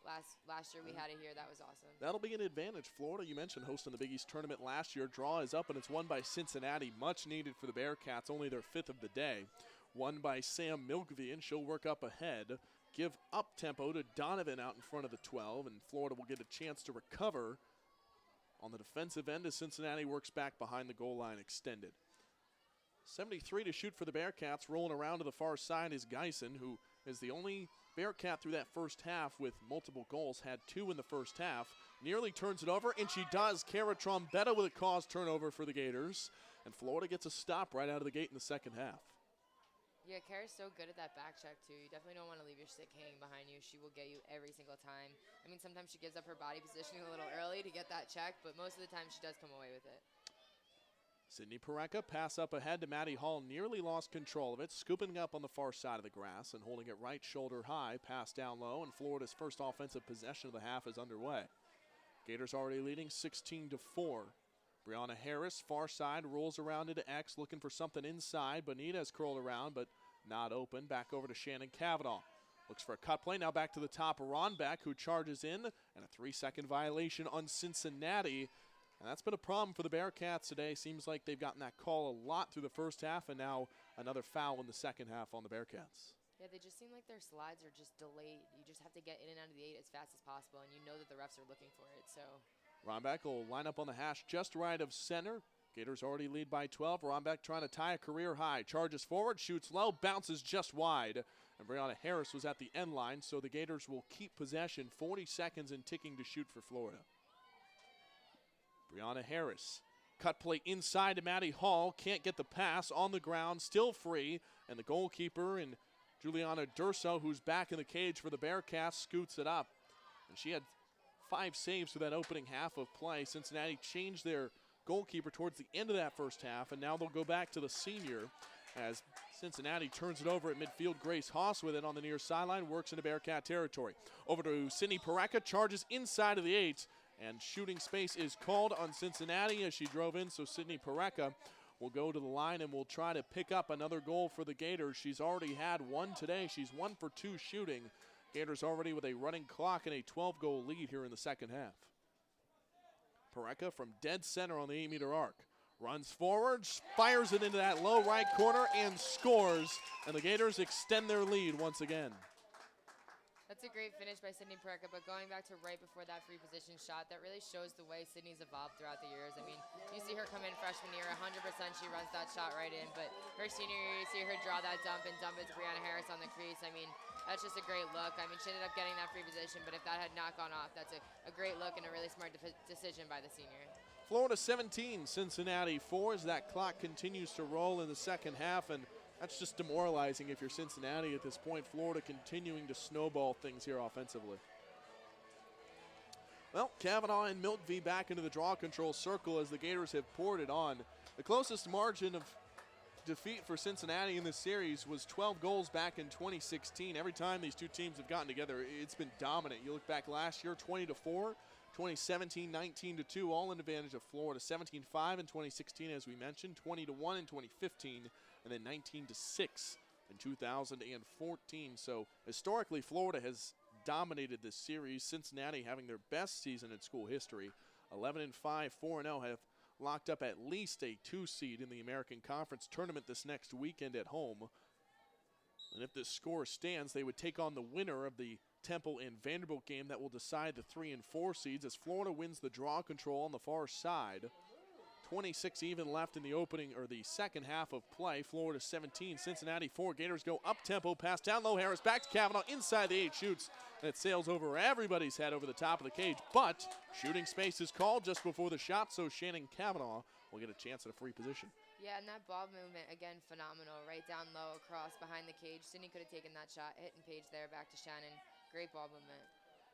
B: last year we had it here. That was awesome.
A: That'll be an advantage. Florida, you mentioned hosting the Big East tournament last year. Draw is up, and it's won by Cincinnati. Much needed for the Bearcats, only their 5th of the day. Won by Sam Milkvey, and she'll work up ahead. Give up tempo to Donovan out in front of the 12, and Florida will get a chance to recover on the defensive end as Cincinnati works back behind the goal line extended. 73 to shoot for the Bearcats. Rolling around to the far side is Geisen, who is the only Bearcat through that first half with multiple goals. Had 2 in the first half. Nearly turns it over, and she does. Kara Trombetta with a cause turnover for the Gators. And Florida gets a stop right out of the gate in the second half.
B: Yeah, Kara's so good at that back check, too. You definitely don't want to leave your stick hanging behind you. She will get you every single time. I mean, sometimes she gives up her body positioning a little early to get that check, but most of the time she does come away with it.
A: Sydney Pareca pass up ahead to Maddie Hall. Nearly lost control of it. Scooping up on the far side of the grass and holding it right shoulder high. Pass down low, and Florida's first offensive possession of the half is underway. Gators already leading 16-4. Brianna Harris, far side, rolls around into X, looking for something inside. Bonita's curled around, but not open. Back over to Shannon Cavanaugh. Looks for a cut play. Now back to the top of Ronbeck, who charges in. And a 3-second violation on Cincinnati. And that's been a problem for the Bearcats today. Seems like they've gotten that call a lot through the first half, and now another foul in the second half on the Bearcats.
B: Yeah, they just seem like their slides are just delayed. You just have to get in and out of the 8 as fast as possible, and you know that the refs are looking for it. So
A: Ronbeck will line up on the hash just right of center. Gators already lead by 12. Ronbeck trying to tie a career high. Charges forward, shoots low, bounces just wide. And Brianna Harris was at the end line, so the Gators will keep possession. 40 seconds and ticking to shoot for Florida. Brianna Harris, cut play inside to Maddie Hall. Can't get the pass on the ground, still free. And the goalkeeper and Juliana Durso, who's back in the cage for the Bearcats, scoots it up. And she had 5 saves for that opening half of play. Cincinnati changed their goalkeeper towards the end of that first half, and now they'll go back to the senior as Cincinnati turns it over at midfield. Grace Haas with it on the near sideline, works into Bearcat territory. Over to Sydney Pareca, charges inside of the 8, and shooting space is called on Cincinnati as she drove in, so Sydney Pareca will go to the line and will try to pick up another goal for the Gators. She's already had 1 today. She's 1 for 2 shooting. Gators already with a running clock and a 12-goal lead here in the second half. Pareca from dead center on the 8-meter arc. Runs forward, fires it into that low right corner, and scores. And the Gators extend their lead once again.
B: That's a great finish by Sydney Pareca, but going back to right before that free position shot, that really shows the way Sydney's evolved throughout the years. I mean, you see her come in freshman year, 100% she runs that shot right in, but her senior year, you see her draw that dump and dump it to Brianna Harris on the crease. I mean, that's just a great look. I mean, she ended up getting that free position, but if that had not gone off, that's a great look and a really smart decision by the senior.
A: Florida 17, Cincinnati 4 as that clock continues to roll in the second half, and that's just demoralizing if you're Cincinnati at this point. Florida continuing to snowball things here offensively. Well, Cavanaugh and Milkvey back into the draw control circle as the Gators have poured it on. The closest margin of defeat for Cincinnati in this series was 12 goals back in 2016. Every time these two teams have gotten together, it's been dominant. You look back last year, 20-4, 2017, 19-2, all in advantage of Florida. 17-5 in 2016, as we mentioned, 20-1 in 2015, and then 19-6 in 2014. So historically, Florida has dominated this series. Cincinnati having their best season in school history. 11-5, 4-0 have locked up at least a 2 seed in the American Conference tournament this next weekend at home. And if this score stands, they would take on the winner of the Temple and Vanderbilt game that will decide the 3 and 4 seeds as Florida wins the draw control on the far side. 26 even left in the opening or the second half of play. Florida 17, Cincinnati 4. Gators go up tempo, pass down low. Harris back to Cavanaugh inside the 8, shoots, and it sails over everybody's head over the top of the cage. But shooting space is called just before the shot, so Shannon Cavanaugh will get a chance at a free position.
B: Yeah, and that ball movement, again, phenomenal. Right down low, across, behind the cage. Sydney could have taken that shot, hitting Paige there, back to Shannon. Great ball movement.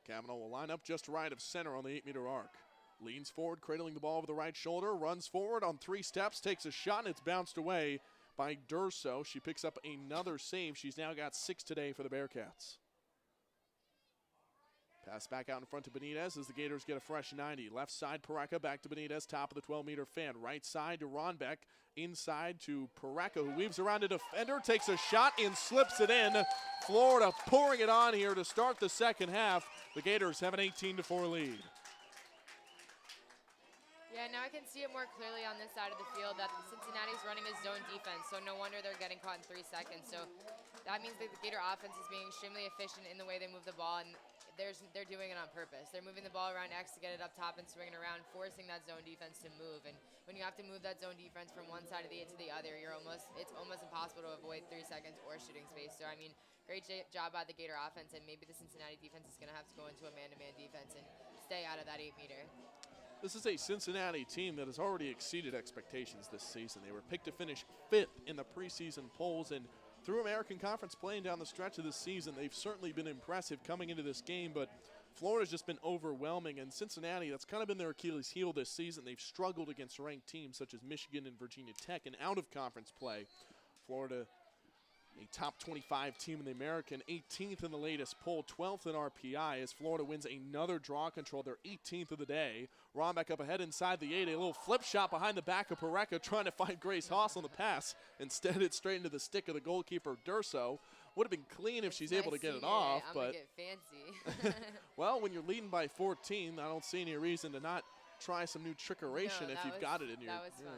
A: Kavanaugh will line up just right of center on the 8-meter arc. Leans forward, cradling the ball over the right shoulder, runs forward on 3 steps, takes a shot, and it's bounced away by Durso. She picks up another save. She's now got 6 today for the Bearcats. Pass back out in front to Benitez as the Gators get a fresh 90. Left side, Pareka back to Benitez, top of the 12-meter fan. Right side to Ronbeck, inside to Pareka, who weaves around a defender, takes a shot and slips it in. Florida pouring it on here to start the second half. The Gators have an 18-4 lead.
B: Yeah, now I can see it more clearly on this side of the field that Cincinnati's running a zone defense, so no wonder they're getting caught in 3 seconds. So that means that the Gator offense is being extremely efficient in the way they move the ball, and they're doing it on purpose. They're moving the ball around X to get it up top and swinging around, forcing that zone defense to move. And when you have to move that zone defense from one side of the 8 to the other, it's almost impossible to avoid 3 seconds or shooting space. So, I mean, great job by the Gator offense, and maybe the Cincinnati defense is going to have to go into a man-to-man defense and stay out of that 8-meter.
A: This is a Cincinnati team that has already exceeded expectations this season. They were picked to finish 5th in the preseason polls, and through American Conference playing down the stretch of this season, they've certainly been impressive coming into this game, but Florida's just been overwhelming, and Cincinnati, that's kind of been their Achilles heel this season. They've struggled against ranked teams such as Michigan and Virginia Tech in out-of-conference play. Florida, a top 25 team in the American, 18th in the latest poll, 12th in RPI, as Florida wins another draw control, their 18th of the day. Ronbeck up ahead inside the 8, a little flip shot behind the back of Pareka, trying to find Grace Haas on the pass. Instead, it's straight into the stick of the goalkeeper, Durso. Would have been clean if she's able to get it off,
B: I'm
A: but
B: gonna get fancy.
A: well, when you're leading by 14, I don't see any reason to not try some new trickeration if you've got it in your.
B: That was fun.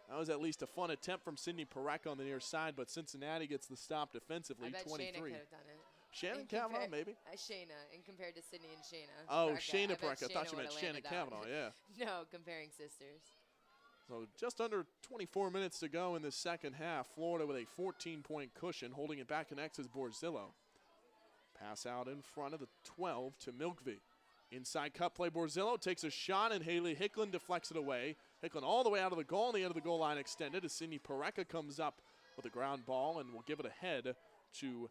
A: That was at least a fun attempt from Sydney Pareka on the near side, but Cincinnati gets the stop defensively,
B: I bet
A: 23.
B: Shayna could have done it.
A: Shannon Kavanaugh, maybe?
B: Shayna, and compared to Sydney and Shayna.
A: Oh,
B: Pareka.
A: Shayna Pareka. I thought you meant Shannon Kavanaugh, yeah.
B: No, comparing sisters.
A: So just under 24 minutes to go in the second half. Florida with a 14-point cushion, holding it back in X's Borzillo. Pass out in front of the 12 to Milkvey. Inside cut play, Borzillo takes a shot, and Haley Hicklin deflects it away. Hicklin all the way out of the goal, and the end of the goal line extended as Sydney Pareka comes up with a ground ball and will give it ahead to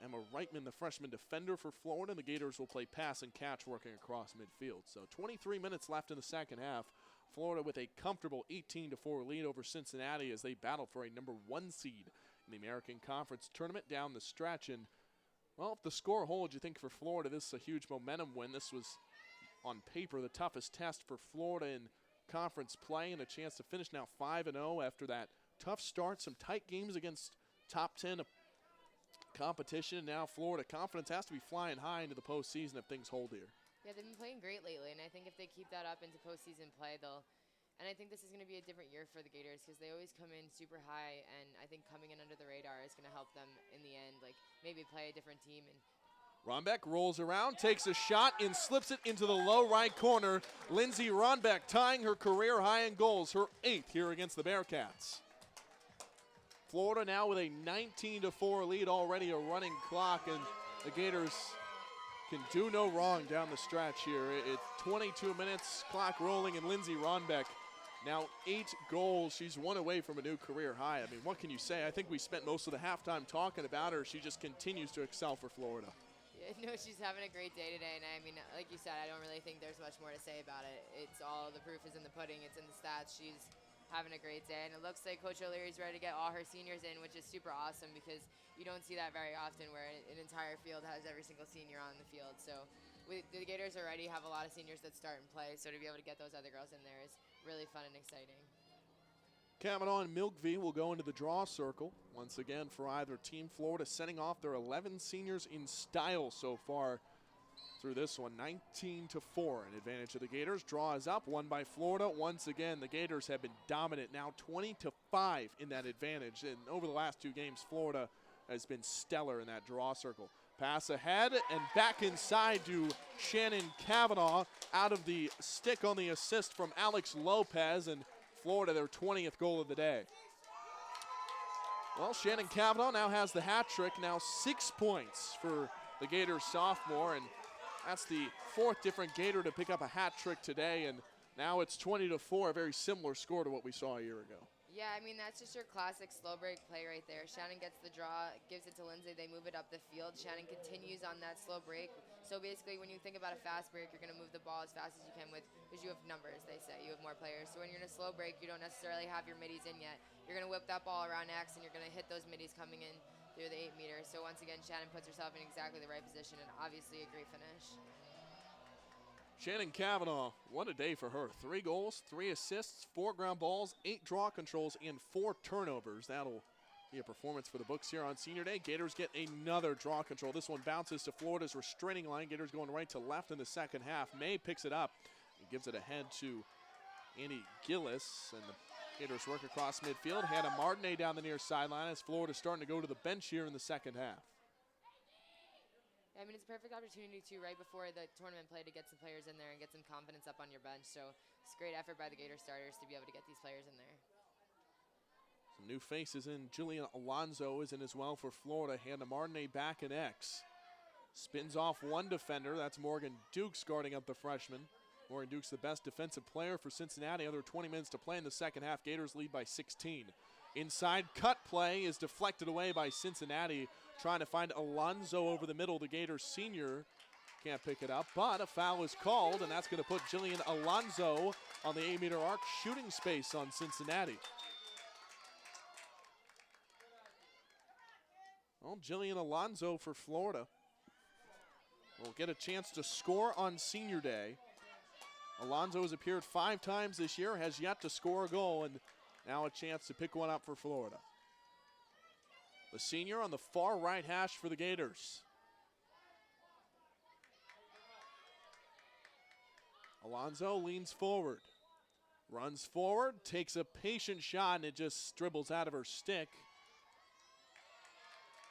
A: Emma Reitman, the freshman defender for Florida. The Gators will play pass and catch working across midfield. So 23 minutes left in the second half. Florida with a comfortable 18-4 lead over Cincinnati as they battle for a number 1 seed in the American Conference tournament down the stretch. And, well, if the score holds, you think for Florida, this is a huge momentum win. This was, on paper, the toughest test for Florida in conference play, and a chance to finish now 5-0 after that tough start, some tight games against top 10 competition. And now Florida confidence has to be flying high into the postseason if things hold here.
B: Yeah, they've been playing great lately, and I think if they keep that up into postseason play, and I think this is going to be a different year for the Gators because they always come in super high, and I think coming in under the radar is going to help them in the end, like maybe play a different team. And
A: Ronbeck rolls around, takes a shot, and slips it into the low right corner. Lindsay Ronbeck tying her career high in goals, her 8th here against the Bearcats. Florida now with a 19-4 lead, already a running clock, and the Gators can do no wrong down the stretch here. It's 22 minutes, clock rolling, and Lindsay Ronbeck now 8 goals. She's 1 away from a new career high. I mean, what can you say? I think we spent most of the halftime talking about her. She just continues to excel for Florida.
B: Yeah, no, she's having a great day today, and I mean, like you said, I don't really think there's much more to say about it. It's all, the proof is in the pudding. It's in the stats. She's having a great day, and it looks like Coach O'Leary's ready to get all her seniors in, which is super awesome because you don't see that very often where an entire field has every single senior on the field. So the Gators already have a lot of seniors that start and play, so to be able to get those other girls in there is really fun and exciting.
A: Kavanaugh and Milkvey will go into the draw circle once again for either team. Florida sending off their 11 seniors in style so far through this one, 19-4, an advantage of the Gators. Draw is up, won by Florida. Once again, the Gators have been dominant, now 20-5 in that advantage. And over the last 2 games, Florida has been stellar in that draw circle. Pass ahead and back inside to Shannon Kavanaugh, out of the stick on the assist from Alex Lopez, and Florida their 20th goal of the day. Well, Shannon Kavanaugh now has the hat trick, now 6 points for the Gators sophomore, and that's the 4th different Gator to pick up a hat trick today, and now it's 20-4, a very similar score to what we saw a year ago.
B: Yeah, I mean, that's just your classic slow break play right there. Shannon gets the draw, gives it to Lindsay. They move it up the field. Shannon continues on that slow break. So basically, when you think about a fast break, you're going to move the ball as fast as you can because you have numbers, they say. You have more players. So when you're in a slow break, you don't necessarily have your middies in yet. You're going to whip that ball around X, and you're going to hit those middies coming in through the 8 meters. So once again, Shannon puts herself in exactly the right position, and obviously a great finish.
A: Shannon Kavanaugh, what a day for her. 3 goals, 3 assists, 4 ground balls, 8 draw controls, and 4 turnovers. That'll be a performance for the books here on Senior Day. Gators get another draw control. This one bounces to Florida's restraining line. Gators going right to left in the second half. May picks it up and gives it ahead to Andy Gillis. And the Gators work across midfield. Hannah Martinet down the near sideline as Florida's starting to go to the bench here in the second half.
B: I mean, it's a perfect opportunity, too, right before the tournament play to get some players in there and get some confidence up on your bench. So it's a great effort by the Gator starters to be able to get these players in there.
A: Some new faces in. Jillian Alonso is in as well for Florida. Hannah Martinet back in X. Spins off one defender. That's Morgan Dukes guarding up the freshman. Morgan Dukes the best defensive player for Cincinnati. Under 20 minutes to play in the second half. Gators lead by 16. Inside cut play is deflected away by Cincinnati. Trying to find Alonso over the middle. The Gators senior can't pick it up, but a foul is called, and that's going to put Jillian Alonso on the 8-meter arc, shooting space on Cincinnati. Well, Jillian Alonso for Florida will get a chance to score on Senior Day. Alonso has appeared 5 times this year, has yet to score a goal, and now a chance to pick one up for Florida. The senior on the far right hash for the Gators. Alonso leans forward, runs forward, takes a patient shot, and it just dribbles out of her stick.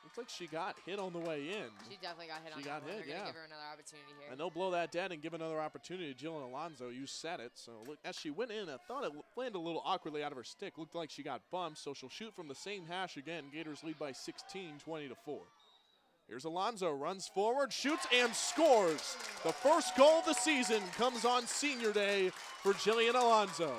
A: Looks like she got hit on the way in.
B: She definitely got hit on
A: She
B: that
A: got
B: one.
A: hit,
B: They're
A: yeah.
B: going to give her another opportunity here.
A: And they'll blow that dead and give another opportunity to Jillian Alonso. You said it. So look, as she went in, I thought it landed a little awkwardly out of her stick. Looked like she got bumped, so she'll shoot from the same hash again. Gators lead by 16, 20-4. Here's Alonso, runs forward, shoots, and scores. The first goal of the season comes on Senior Day for Jillian Alonso.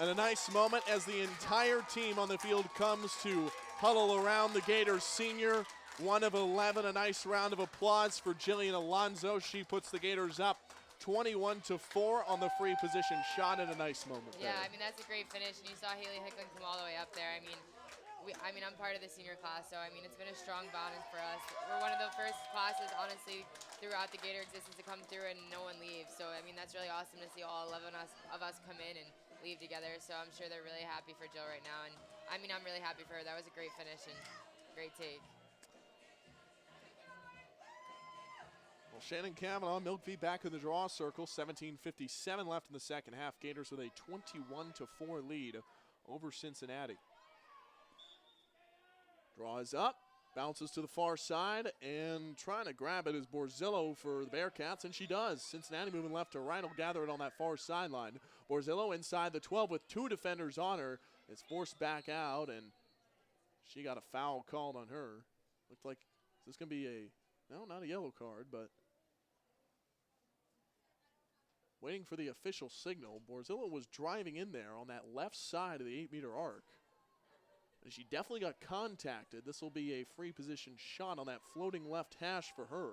A: And a nice moment as the entire team on the field comes to huddle around the Gators senior. 1 of 11, a nice round of applause for Jillian Alonso. She puts the Gators up 21-4 on the free position shot, and a nice moment
B: Yeah,
A: there.
B: I mean, that's a great finish, and you saw Haley Hickling come all the way up there. I mean, I'm part of the senior class, so, I mean, it's been a strong bonding for us. We're one of the first classes, honestly, throughout the Gator existence to come through and no one leaves. So, I mean, that's really awesome to see all 11 of us come in and leave together. So I'm sure they're really happy for Jill right now. And, I mean, I'm really happy for her. That was a great finish and great take.
A: Well, Shannon Kavanaugh, Milkview back in the draw circle. 17:57 left in the second half. Gators with a 21-4 lead over Cincinnati. Draw is up, bounces to the far side, and trying to grab it is Borzillo for the Bearcats, and she does. Cincinnati moving left to right will gather it on that far sideline. Borzillo inside the 12 with 2 defenders on her. Is forced back out, and she got a foul called on her. Looked like, is this going to be no, not a yellow card, but waiting for the official signal. Borzillo was driving in there on that left side of the 8-meter arc. And she definitely got contacted. This will be a free position shot on that floating left hash for her.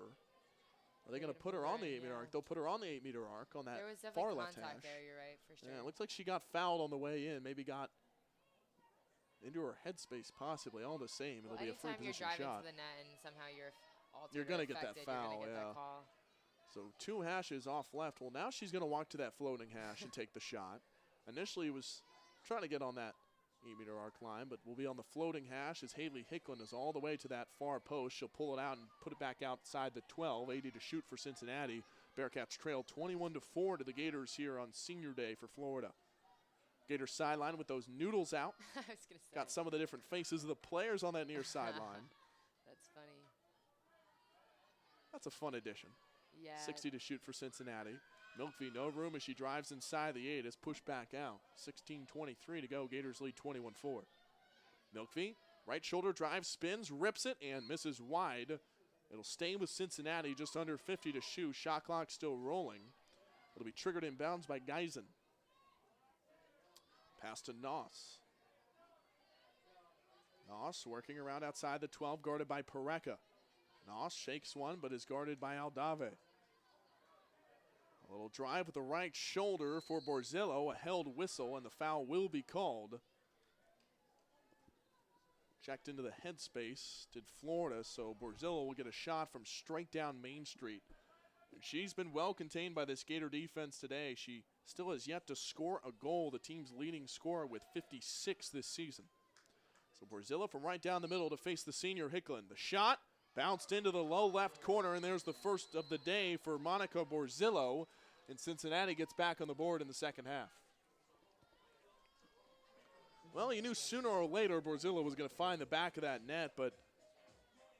A: Are they going to put her on the 8-meter arc? They'll put her on the 8-meter arc on that
B: There was
A: far
B: definitely
A: left
B: contact
A: hash.
B: there, you're right, for sure.
A: Yeah, it looks like she got fouled on the way in. Maybe got into her headspace possibly. All the same, it'll be a free
B: Anytime you're
A: position
B: driving
A: shot.
B: to the net and somehow you're
A: You're going to get that foul,
B: you're gonna get
A: yeah.
B: that call.
A: So 2 hashes off left. Well, now she's going to walk to that floating hash and take the shot. Initially, it was trying to get on that 8-meter arc line, but we'll be on the floating hash as Haley Hickland is all the way to that far post. She'll pull it out and put it back outside the 12. 80 to shoot for Cincinnati. Bearcats trail 21-4 to the Gators here on Senior Day for Florida. Gators sideline with those noodles out.
B: I was going to say.
A: Got some of the different faces of the players on that near sideline.
B: That's funny.
A: That's a fun addition.
B: Yeah.
A: 60 to shoot for Cincinnati. Milkview, no room as she drives inside the 8. Is pushed back out. 16:23 to go. Gators lead 21-4. Milkview, right shoulder drive, spins, rips it, and misses wide. It'll stay with Cincinnati, just under 50 to shoot. Shot clock still rolling. It'll be triggered in bounds by Geisen. Pass to Noss. Noss working around outside the 12, guarded by Pareka. Noss shakes one, but is guarded by Aldave. A little drive with the right shoulder for Borzillo, a held whistle, and the foul will be called. Checked into the headspace, did Florida, so Borzillo will get a shot from straight down Main Street. And she's been well contained by this Gator defense today. She still has yet to score a goal, the team's leading scorer with 56 this season. So Borzillo from right down the middle to face the senior Hicklin. The shot bounced into the low left corner, and there's the first of the day for Monica Borzillo. And Cincinnati gets back on the board in the second half. Well, you knew sooner or later Borzillo was going to find the back of that net, but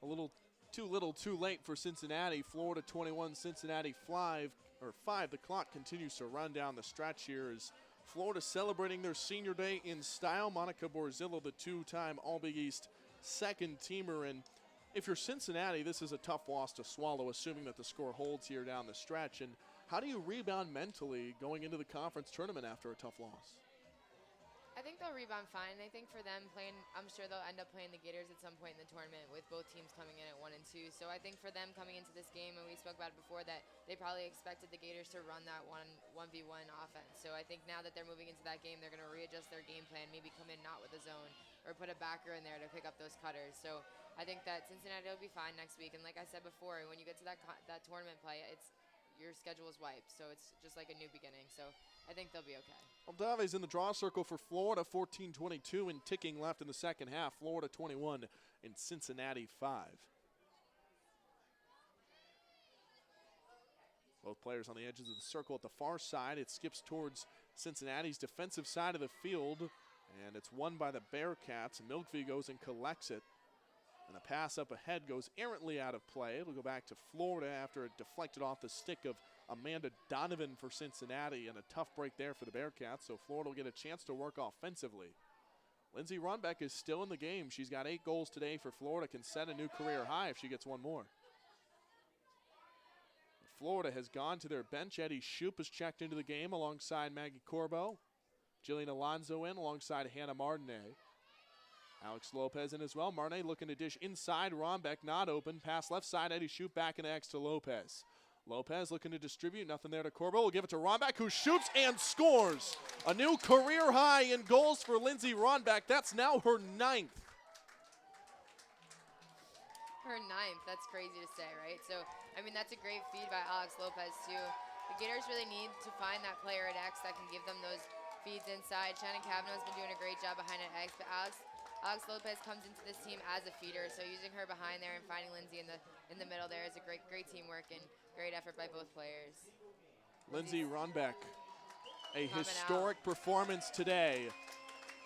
A: a little too late for Cincinnati. Florida 21, Cincinnati 5. The clock continues to run down the stretch here as Florida celebrating their senior day in style. Monica Borzillo, the two-time All-Big East second teamer. And if you're Cincinnati, this is a tough loss to swallow, assuming that the score holds here down the stretch. And how do you rebound mentally going into the conference tournament after a tough loss?
B: I think they'll rebound fine. I think for them playing, I'm sure they'll end up playing the Gators at some point in the tournament with both teams coming in at 1 and 2. So I think for them coming into this game, and we spoke about it before, that they probably expected the Gators to run that 1v1 offense. So I think now that they're moving into that game, they're going to readjust their game plan, maybe come in not with a zone or put a backer in there to pick up those cutters. So I think that Cincinnati will be fine next week. And like I said before, when you get to that tournament play, your schedule is wiped, so it's just like a new beginning. So I think they'll be okay.
A: Aldave's in the draw circle for Florida, 14:22 and ticking left in the second half. Florida 21 and Cincinnati 5. Both players on the edges of the circle at the far side. It skips towards Cincinnati's defensive side of the field, and it's won by the Bearcats. Milkvey goes and collects it. And the pass up ahead goes errantly out of play. It'll go back to Florida after it deflected off the stick of Amanda Donovan for Cincinnati, and a tough break there for the Bearcats, so Florida will get a chance to work offensively. Lindsey Ronbeck is still in the game. She's got 8 goals today for Florida, can set a new career high if she gets one more. Florida has gone to their bench. Eddie Shoup has checked into the game alongside Maggie Corbo. Jillian Alonso in alongside Hannah Martinet. Alex Lopez in as well. Martinet looking to dish inside. Ronbeck not open. Pass left side. Eddie Shoup back in the X to Lopez. Lopez looking to distribute. Nothing there to Corbo. Will give it to Ronbeck, who shoots and scores. A new career high in goals for Lindsey Ronbeck. That's now her 9th.
B: Her 9th. That's crazy to say, right? So, I mean, that's a great feed by Alex Lopez, too. The Gators really need to find that player at X that can give them those feeds inside. Shannon Kavanaugh's been doing a great job behind at X, but Alex Lopez comes into this team as a feeder, so using her behind there and finding Lindsey in the middle there is a great teamwork and great effort by both players.
A: Lindsey Ronbeck, a historic performance today.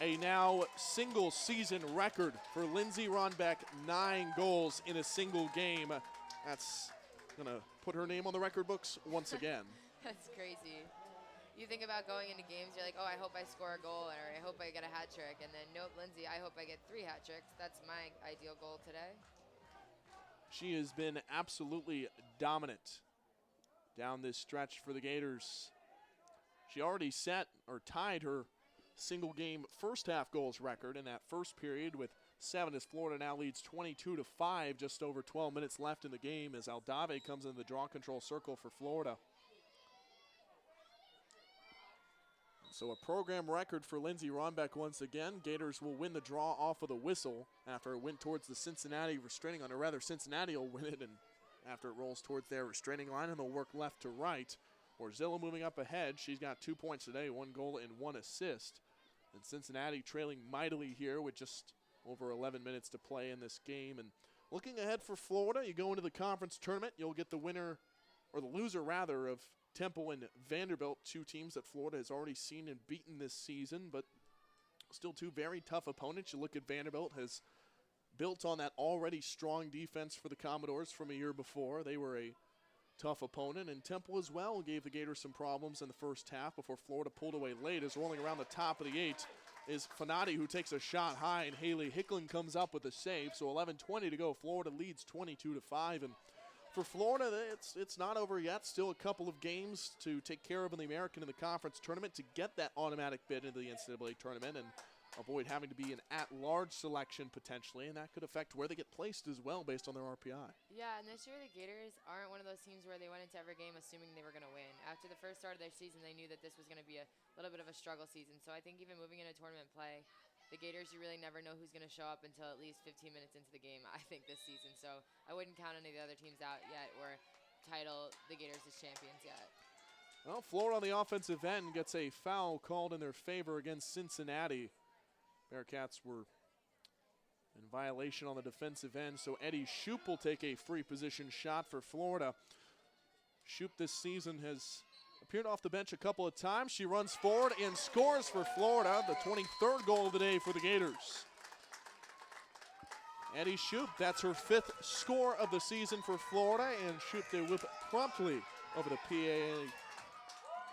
A: A now single season record for Lindsey Ronbeck, 9 goals in a single game. That's going to put her name on the record books once again.
B: That's crazy. You think about going into games, you're like, oh, I hope I score a goal, or I hope I get a hat trick. And then, nope, Lindsey, I hope I get 3 hat tricks. That's my ideal goal today.
A: She has been absolutely dominant down this stretch for the Gators. She already set or tied her single game first half goals record in that first period with 7 as Florida now leads 22-5, just over 12 minutes left in the game as Aldave comes in the draw control circle for Florida. So a program record for Lindsey Ronbeck once again. Gators will win the draw off of the whistle after it went towards the Cincinnati restraining line, or rather Cincinnati will win it, and after it rolls towards their restraining line, and they'll work left to right. Borzillo moving up ahead. She's got 2 points today, 1 goal and 1 assist. And Cincinnati trailing mightily here with just over 11 minutes to play in this game. And looking ahead for Florida, you go into the conference tournament, you'll get the winner, or the loser rather, of Temple and Vanderbilt, 2 teams that Florida has already seen and beaten this season, but still 2 very tough opponents. You look at Vanderbilt has built on that already strong defense for the Commodores from a year before. They were a tough opponent, and Temple as well gave the Gators some problems in the first half before Florida pulled away late. As rolling around the top of the 8 is Fanati, who takes a shot high, and Haley Hicklin comes up with a save. So 11:20 to go. Florida leads 22-5, and for Florida, it's not over yet. Still a couple of games to take care of in the American and the Conference tournament to get that automatic bid into the NCAA tournament and avoid having to be an at-large selection potentially, and that could affect where they get placed as well based on their RPI.
B: Yeah, and this year the Gators aren't one of those teams where they went into every game assuming they were going to win. After the first start of their season, they knew that this was going to be a little bit of a struggle season. So I think even moving into tournament play, the Gators, you really never know who's going to show up until at least 15 minutes into the game, I think, this season. So I wouldn't count any of the other teams out yet or title the Gators as champions yet.
A: Well, Florida on the offensive end gets a foul called in their favor against Cincinnati. Bearcats were in violation on the defensive end, so Eddie Shoup will take a free position shot for Florida. Shoup this season has appeared off the bench a couple of times. She runs forward and scores for Florida, the 23rd goal of the day for the Gators. Eddie Shoup, that's her 5th score of the season for Florida, and Shoup they whip promptly over the PAA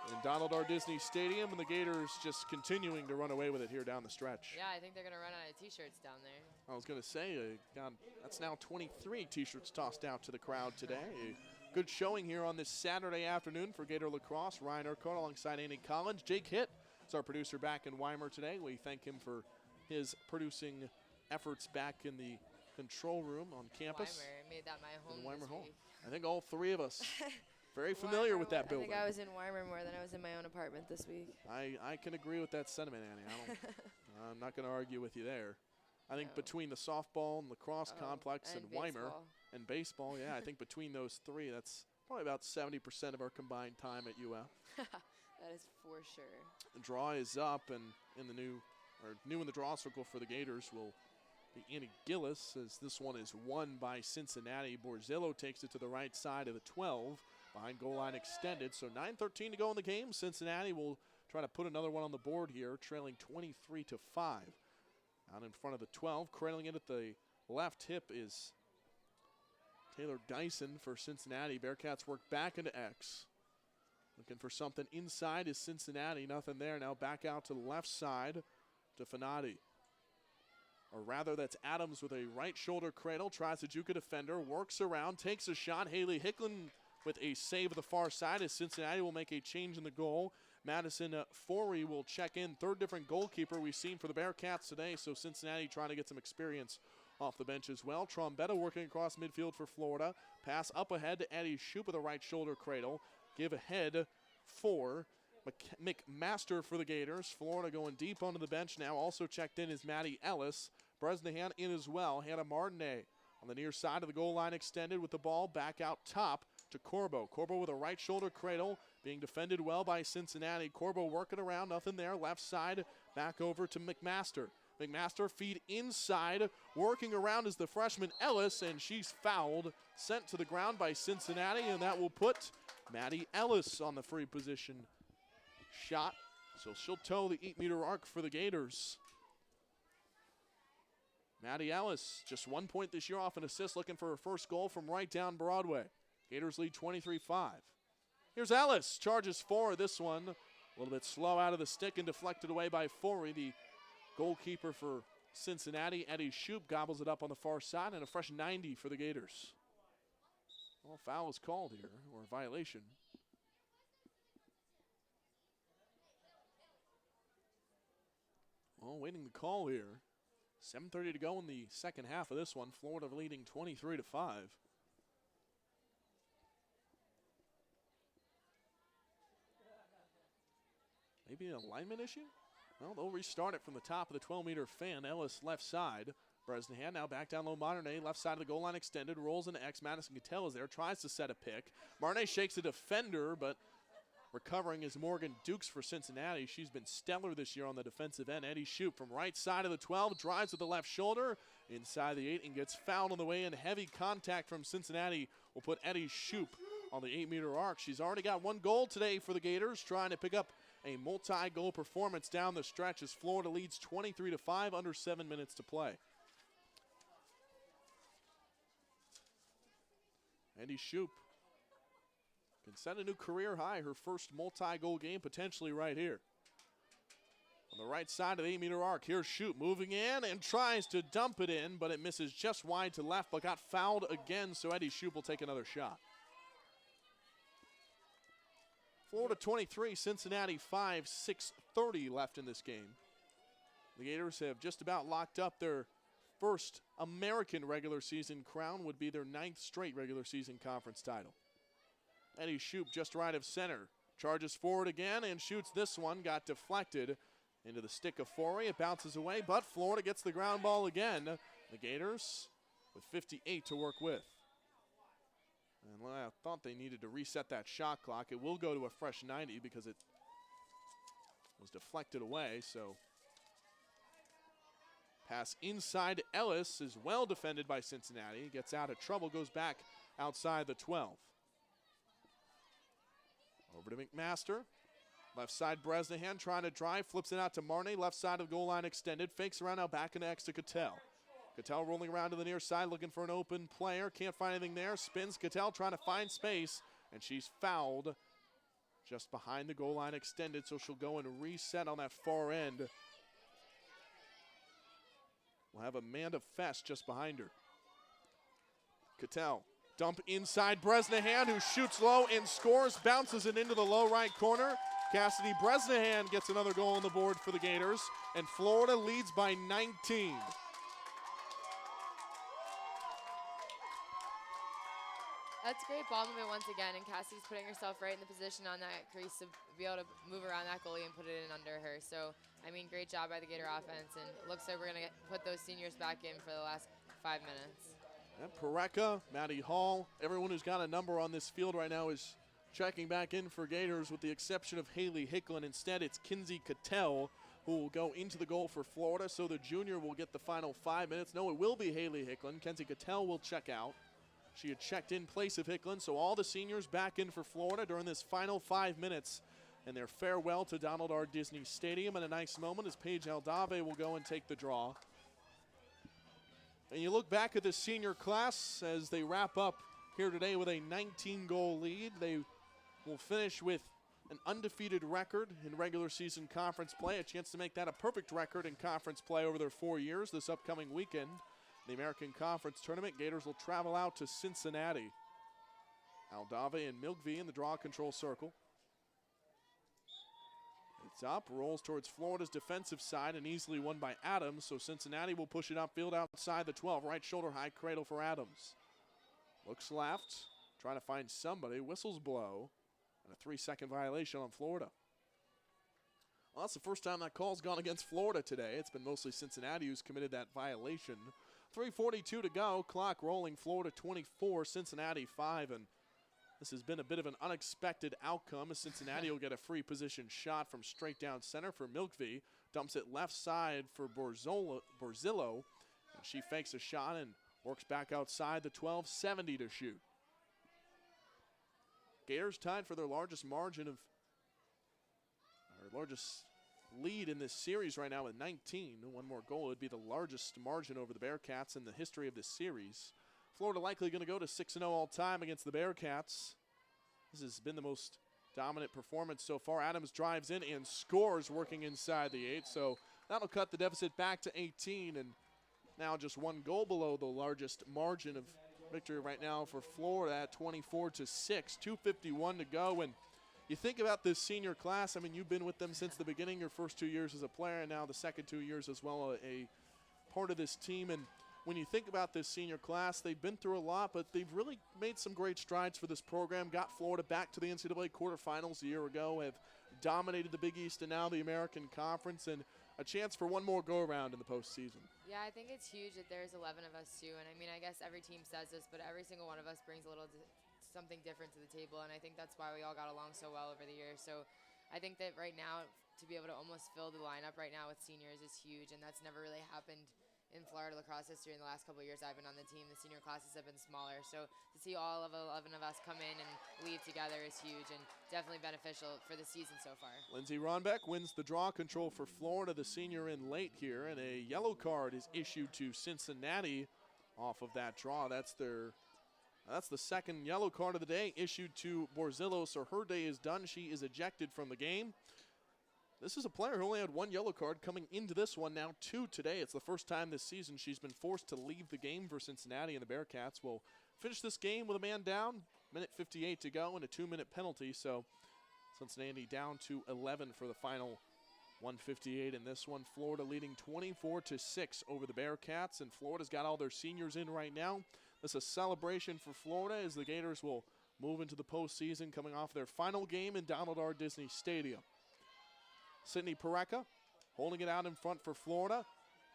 A: in Donald R. Disney Stadium, and the Gators just continuing to run away with it here down the stretch.
B: Yeah, I think they're going to run out of T-shirts down there.
A: I was going to say, God, that's now 23 T-shirts tossed out to the crowd today. A good showing here on this Saturday afternoon for Gator Lacrosse. Ryan Urquhart alongside Annie Collins. Jake Hitt is our producer back in Weimar today. We thank him for his producing efforts back in the control room on campus.
B: Weimar made that my home
A: Weimar
B: this
A: home.
B: week.
A: I think all three of us very familiar with that building.
B: I think I was in Weimar more than I was in my own apartment this week.
A: I can agree with that sentiment, Annie. I'm not going to argue with you there. I think between the softball and lacrosse complex and Weimar and baseball, yeah, I think between those three, that's probably about 70% of our combined time at UF.
B: That is for sure.
A: The draw is up, and new in the draw circle for the Gators will be Annie Gillis, as this one is won by Cincinnati. Borzillo takes it to the right side of the 12. Behind goal line extended, so 9:13 to go in the game. Cincinnati will try to put another one on the board here, trailing 23-5. Out in front of the 12, cradling it at the left hip is Taylor Dyson for Cincinnati. Bearcats work back into X. Looking for something inside is Cincinnati, nothing there. Now back out to the left side to Fanati. Or rather, that's Adams with a right shoulder cradle, tries to juke a defender, works around, takes a shot. Haley Hicklin with a save of the far side as Cincinnati will make a change in the goal. Madison Forey will check in, third different goalkeeper we've seen for the Bearcats today, so Cincinnati trying to get some experience off the bench as well. Trombetta working across midfield for Florida. Pass up ahead to Eddie Shoup with a right shoulder cradle. Give ahead for McMaster for the Gators. Florida going deep onto the bench now. Also checked in is Maddie Ellis. Bresnahan in as well. Hannah Martinet on the near side of the goal line extended with the ball back out top to Corbo. Corbo with a right shoulder cradle, being defended well by Cincinnati. Corbo working around, nothing there. Left side, back over to McMaster. McMaster feed inside, working around is the freshman Ellis, and she's fouled, sent to the ground by Cincinnati, and that will put Maddie Ellis on the free position shot. So she'll toe the 8-meter arc for the Gators. Maddie Ellis, just 1 point this year off an assist, looking for her first goal from right down Broadway. Gators lead 23-5. Here's Ellis, charges forward this one. A little bit slow out of the stick and deflected away by Forey. The goalkeeper for Cincinnati, Eddie Shoup, gobbles it up on the far side, and a fresh 90 for the Gators. Well, foul is called here, or violation. Well, waiting the call here. 7:30 to go in the second half of this one. Florida leading 23-5. Maybe an alignment issue? Well, they'll restart it from the top of the 12-meter fan. Ellis left side. Bresnahan now back down low. Martinet left side of the goal line extended. Rolls into X. Madison Cattell is there. Tries to set a pick. Martinet shakes a defender, but recovering is Morgan Dukes for Cincinnati. She's been stellar this year on the defensive end. Eddie Shoup from right side of the 12. Drives with the left shoulder. Inside the 8 and gets fouled on the way in. Heavy contact from Cincinnati will put Eddie Shoup on the 8-meter arc. She's already got 1 goal today for the Gators, trying to pick up a multi-goal performance down the stretch as Florida leads 23-5, under 7 minutes to play. Eddie Shoup can set a new career high, her first multi-goal game potentially right here. On the right side of the 8-meter arc, here's Shoot moving in and tries to dump it in, but it misses just wide to left, but got fouled again, so Eddie Shoop will take another shot. Florida 23, Cincinnati 5, 6:30 left in this game. The Gators have just about locked up their first American regular season crown, would be their 9th straight regular season conference title. Eddie Shoop just right of center. Charges forward again and shoots this one. Got deflected into the stick of Forey. It bounces away, but Florida gets the ground ball again. The Gators with 58 to work with. And I thought they needed to reset that shot clock. It will go to a fresh 90 because it was deflected away, so pass inside Ellis is well defended by Cincinnati. Gets out of trouble, goes back outside the 12. Over to McMaster. Left side Bresnahan trying to drive, flips it out to Marnay. Left side of the goal line extended, fakes around, now back into X to Cattell. Cattell rolling around to the near side looking for an open player. Can't find anything there. Spins Cattell trying to find space, and she's fouled just behind the goal line extended, so she'll go and reset on that far end. We'll have Amanda Fest just behind her. Cattell, dump inside Bresnahan, who shoots low and scores, bounces it into the low right corner. Cassidy Bresnahan gets another goal on the board for the Gators, and Florida leads by 19.
B: That's great ball movement once again, and Cassie's putting herself right in the position on that crease to be able to move around that goalie and put it in under her. So, I mean, great job by the Gator offense, and it looks like we're going to put those seniors back in for the last 5 minutes.
A: And Pareka, Maddie Hall, everyone who's got a number on this field right now is checking back in for Gators with the exception of Haley Hicklin. Instead, it's Kinsey Cattell who will go into the goal for Florida, so the junior will get the final 5 minutes. No, it will be Haley Hicklin. Kinsey Cattell will check out. She had checked in place of Hicklin, so all the seniors back in for Florida during this final 5 minutes. And their farewell to Donald R. Disney Stadium. And a nice moment as Paige Aldave will go and take the draw. And you look back at the senior class as they wrap up here today with a 19-goal lead. They will finish with an undefeated record in regular season conference play, a chance to make that a perfect record in conference play over their 4 years this upcoming weekend. The American Conference Tournament, Gators will travel out to Cincinnati. Aldave and Milkvey in the draw control circle. It's up, rolls towards Florida's defensive side and easily won by Adams, so Cincinnati will push it upfield outside the 12. Right shoulder high cradle for Adams. Looks left, trying to find somebody, whistles blow, and a 3-second violation on Florida. Well, that's the first time that call's gone against Florida today. It's been mostly Cincinnati who's committed that violation. 3:42 to go, clock rolling, Florida 24, Cincinnati 5, and this has been a bit of an unexpected outcome as Cincinnati will get a free position shot from straight down center for Milkvey, dumps it left side for Borzillo, and she fakes a shot and works back outside the 12, 70 to shoot. Gators tied for their largest margin of, or largest lead in this series right now with 19. One more goal would be the largest margin over the Bearcats in the history of this series. Florida likely going to go to 6-0 all time against the Bearcats. This has been the most dominant performance so far. Adams drives in and scores working inside the 8, so that'll cut the deficit back to 18, and now just one goal below the largest margin of victory right now for Florida at 24-6, 2:51 to go. And you think about this senior class, I mean, you've been with them since the beginning, your first 2 years as a player, and now the second 2 years as well, a part of this team. And when you think about this senior class, they've been through a lot, but they've really made some great strides for this program. Got Florida back to the NCAA quarterfinals a year ago, have dominated the Big East and now the American Conference, and a chance for one more go-around in the postseason.
B: Yeah, I think it's huge that there's 11 of us too, and I mean, I guess every team says this, but every single one of us brings a little something different to the table, and I think that's why we all got along so well over the years. So I think that right now, to be able to almost fill the lineup right now with seniors is huge, and that's never really happened in Florida lacrosse history in the last couple of years I've been on the team. The senior classes have been smaller, so to see all of 11 of us come in and leave together is huge and definitely beneficial for the season so far.
A: Lindsey Ronbeck wins the draw control for Florida, the senior in late here, and a yellow card is issued to Cincinnati off of that draw. That's the second yellow card of the day issued to Borzillo, so her day is done. She is ejected from the game. This is a player who only had one yellow card coming into this one, now 2 today. It's the first time this season she's been forced to leave the game for Cincinnati, and the Bearcats will finish this game with a man down, minute 58 to go, and a 2-minute penalty. So Cincinnati down to 11 for the final 158 in this one. Florida leading 24-6 over the Bearcats, and Florida's got all their seniors in right now. This is a celebration for Florida as the Gators will move into the postseason, coming off their final game in Donald R. Disney Stadium. Sydney Pareca holding it out in front for Florida.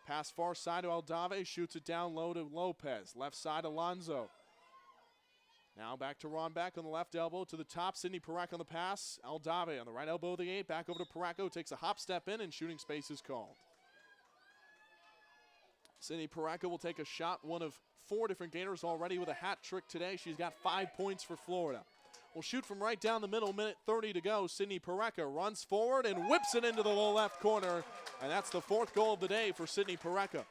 A: Pass far side to Aldave, shoots it down low to Lopez. Left side, Alonzo. Now back to Ron Beck on the left elbow to the top. Sydney Pareca on the pass. Aldave on the right elbow of the 8. Back over to Pareca, takes a hop step in, and shooting space is called. Sydney Pareca will take a shot, one of 4 different Gators already with a hat trick today. She's got 5 points for Florida. Will shoot from right down the middle, minute 30 to go. Sydney Pareca runs forward and whips it into the low left corner, and that's the 4th goal of the day for Sydney Pareca.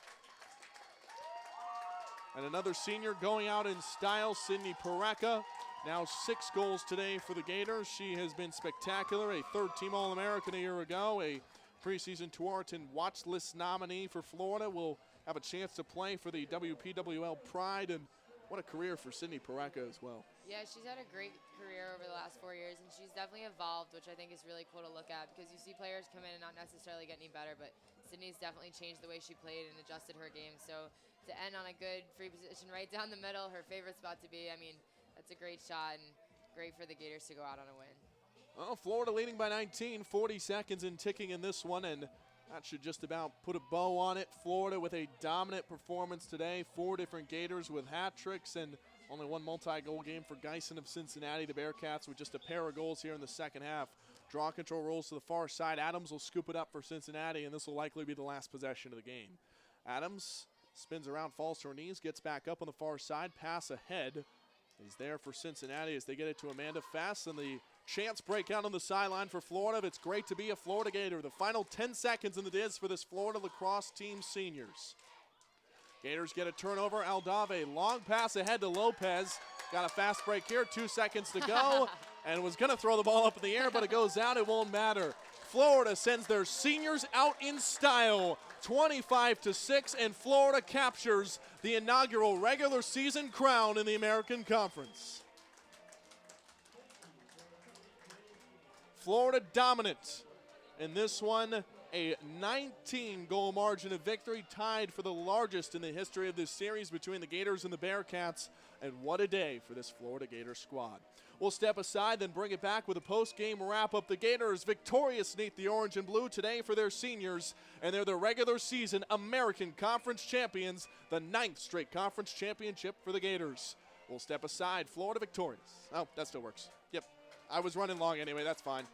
A: And another senior going out in style, Sydney Pareca. Now 6 goals today for the Gators. She has been spectacular, a 3rd-team All-American a year ago, a preseason Tewaaraton watch list nominee for Florida. Will have a chance to play for the WPWL Pride, and what a career for Sydney Pareca as well.
B: Yeah, she's had a great career over the last 4 years, and she's definitely evolved, which I think is really cool to look at, because you see players come in and not necessarily get any better, but Sydney's definitely changed the way she played and adjusted her game. So to end on a good free position right down the middle, her favorite spot to be, I mean, that's a great shot and great for the Gators to go out on a win.
A: Well, Florida leading by 19, 40 seconds and ticking in this one, and that should just about put a bow on it. Florida with a dominant performance today. 4 different Gators with hat tricks, and only 1 multi-goal game for Geisen of Cincinnati. The Bearcats with just a pair of goals here in the second half. Draw control rolls to the far side. Adams will scoop it up for Cincinnati, and this will likely be the last possession of the game. Adams spins around, falls to her knees, gets back up on the far side. Pass ahead. He's there for Cincinnati as they get it to Amanda Fast, and the chance breakout on the sideline for Florida. It's great to be a Florida Gator. The final 10 seconds in the Diz for this Florida lacrosse team seniors. Gators get a turnover. Aldave, long pass ahead to Lopez. Got a fast break here, 2 seconds to go, and was going to throw the ball up in the air, but it goes out. It won't matter. Florida sends their seniors out in style, 25-6, and Florida captures the inaugural regular season crown in the American Conference. Florida dominant in this one, a 19-goal margin of victory, tied for the largest in the history of this series between the Gators and the Bearcats, and what a day for this Florida Gator squad. We'll step aside, then bring it back with a post-game wrap-up. The Gators victorious beneath the orange and blue today for their seniors, and they're the regular season American Conference champions, the 9th straight conference championship for the Gators. We'll step aside, Florida victorious. Oh, that still works. Yep, I was running long anyway, that's fine.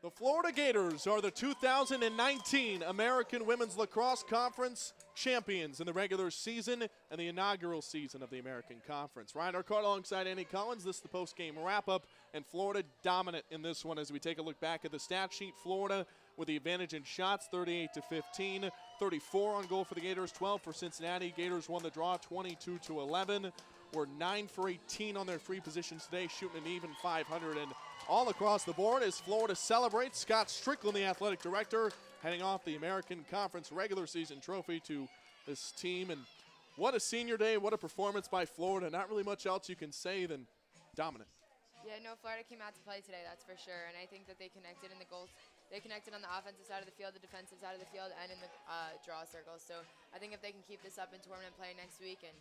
A: The Florida Gators are the 2019 American Women's Lacrosse Conference champions in the regular season and the inaugural season of the American Conference. Ryan Arcart alongside Annie Collins. This is the post-game wrap-up, and Florida dominant in this one as we take a look back at the stat sheet. Florida with the advantage in shots, 38-15, 34 on goal for the Gators, 12 for Cincinnati. Gators won the draw, 22-11. We're 9 for 18 on their three positions today, shooting an even 500. And all across the board as Florida celebrates. Scott Strickland, the athletic director, handing off the American Conference regular season trophy to this team. And what a senior day, what a performance by Florida. Not really much else you can say than dominant.
B: Yeah, no, Florida came out to play today, that's for sure. And I think that they connected in the goals. They connected on the offensive side of the field, the defensive side of the field, and in the draw circles. So I think if they can keep this up in tournament play next week and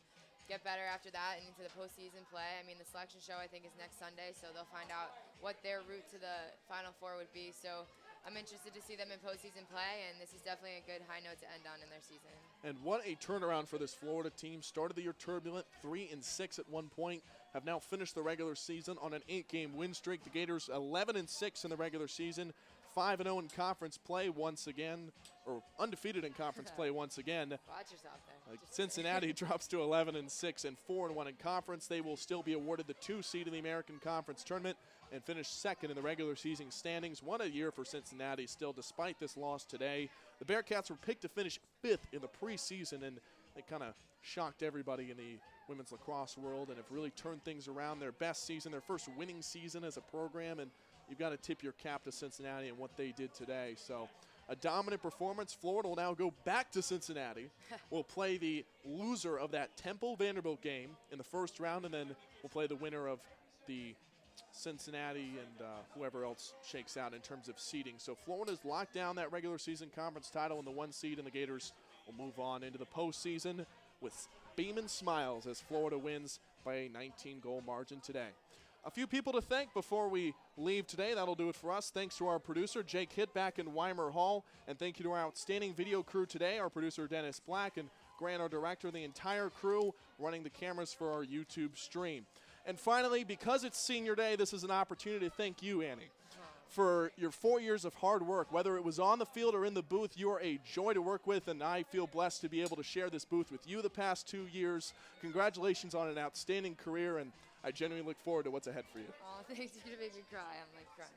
B: get better after that and into the postseason play. I mean, the selection show, I think, is next Sunday, so they'll find out what their route to the Final Four would be. So I'm interested to see them in postseason play, and this is definitely a good high note to end on in their season.
A: And what a turnaround for this Florida team. Started the year turbulent, 3-6 at one point. Have now finished the regular season on an 8-game win streak. The Gators 11-6 in the regular season. 5-0 in conference play once again, or undefeated in conference play once again.
B: Watch yourself there.
A: Cincinnati drops to 11-6 and 4-1 in conference. They will still be awarded the 2 seed in the American Conference tournament and finish second in the regular season standings. What a year for Cincinnati still, despite this loss today. The Bearcats were picked to finish 5th in the preseason, and they kind of shocked everybody in the women's lacrosse world and have really turned things around. Their best season, their first winning season as a program, and you've got to tip your cap to Cincinnati and what they did today. So a dominant performance. Florida will now go back to Cincinnati. We'll play the loser of that Temple-Vanderbilt game in the first round, and then we'll play the winner of the Cincinnati and whoever else shakes out in terms of seeding. So Florida's locked down that regular season conference title in the 1 seed, and the Gators will move on into the postseason with beaming smiles as Florida wins by a 19-goal margin today. A few people to thank before we leave today. That'll do it for us. Thanks to our producer, Jake Hitt, back in Weimer Hall. And thank you to our outstanding video crew today, our producer, Dennis Black, and Grant, our director, the entire crew running the cameras for our YouTube stream. And finally, because it's senior day, this is an opportunity to thank you, Annie, for your 4 years of hard work. Whether it was on the field or in the booth, you are a joy to work with, and I feel blessed to be able to share this booth with you the past 2 years. Congratulations on an outstanding career, and I genuinely look forward to what's ahead for you.
B: Oh, thanks. You're going to make me cry. I'm, like, crying.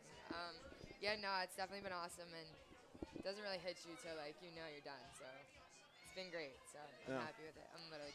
B: Yeah, no, it's definitely been awesome, and it doesn't really hit you till, like, you know you're done, so it's been great. So I'm happy with it. I'm literally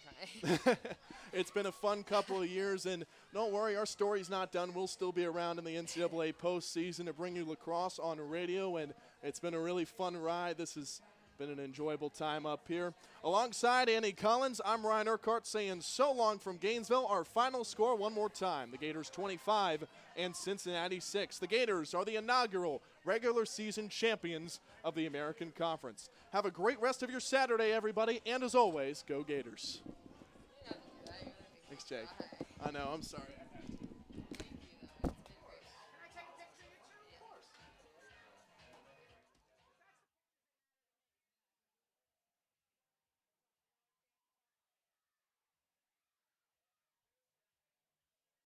B: crying.
A: It's been a fun couple of years, and don't worry, our story's not done. We'll still be around in the NCAA postseason to bring you lacrosse on radio, and it's been a really fun ride. This has been an enjoyable time up here. Alongside Annie Collins, I'm Ryan Urquhart saying so long from Gainesville. Our final score one more time. The Gators 25 and Cincinnati 6. The Gators are the inaugural regular season champions of the American Conference. Have a great rest of your Saturday, everybody, and as always, go Gators. Thanks, Jake. I know, I'm sorry.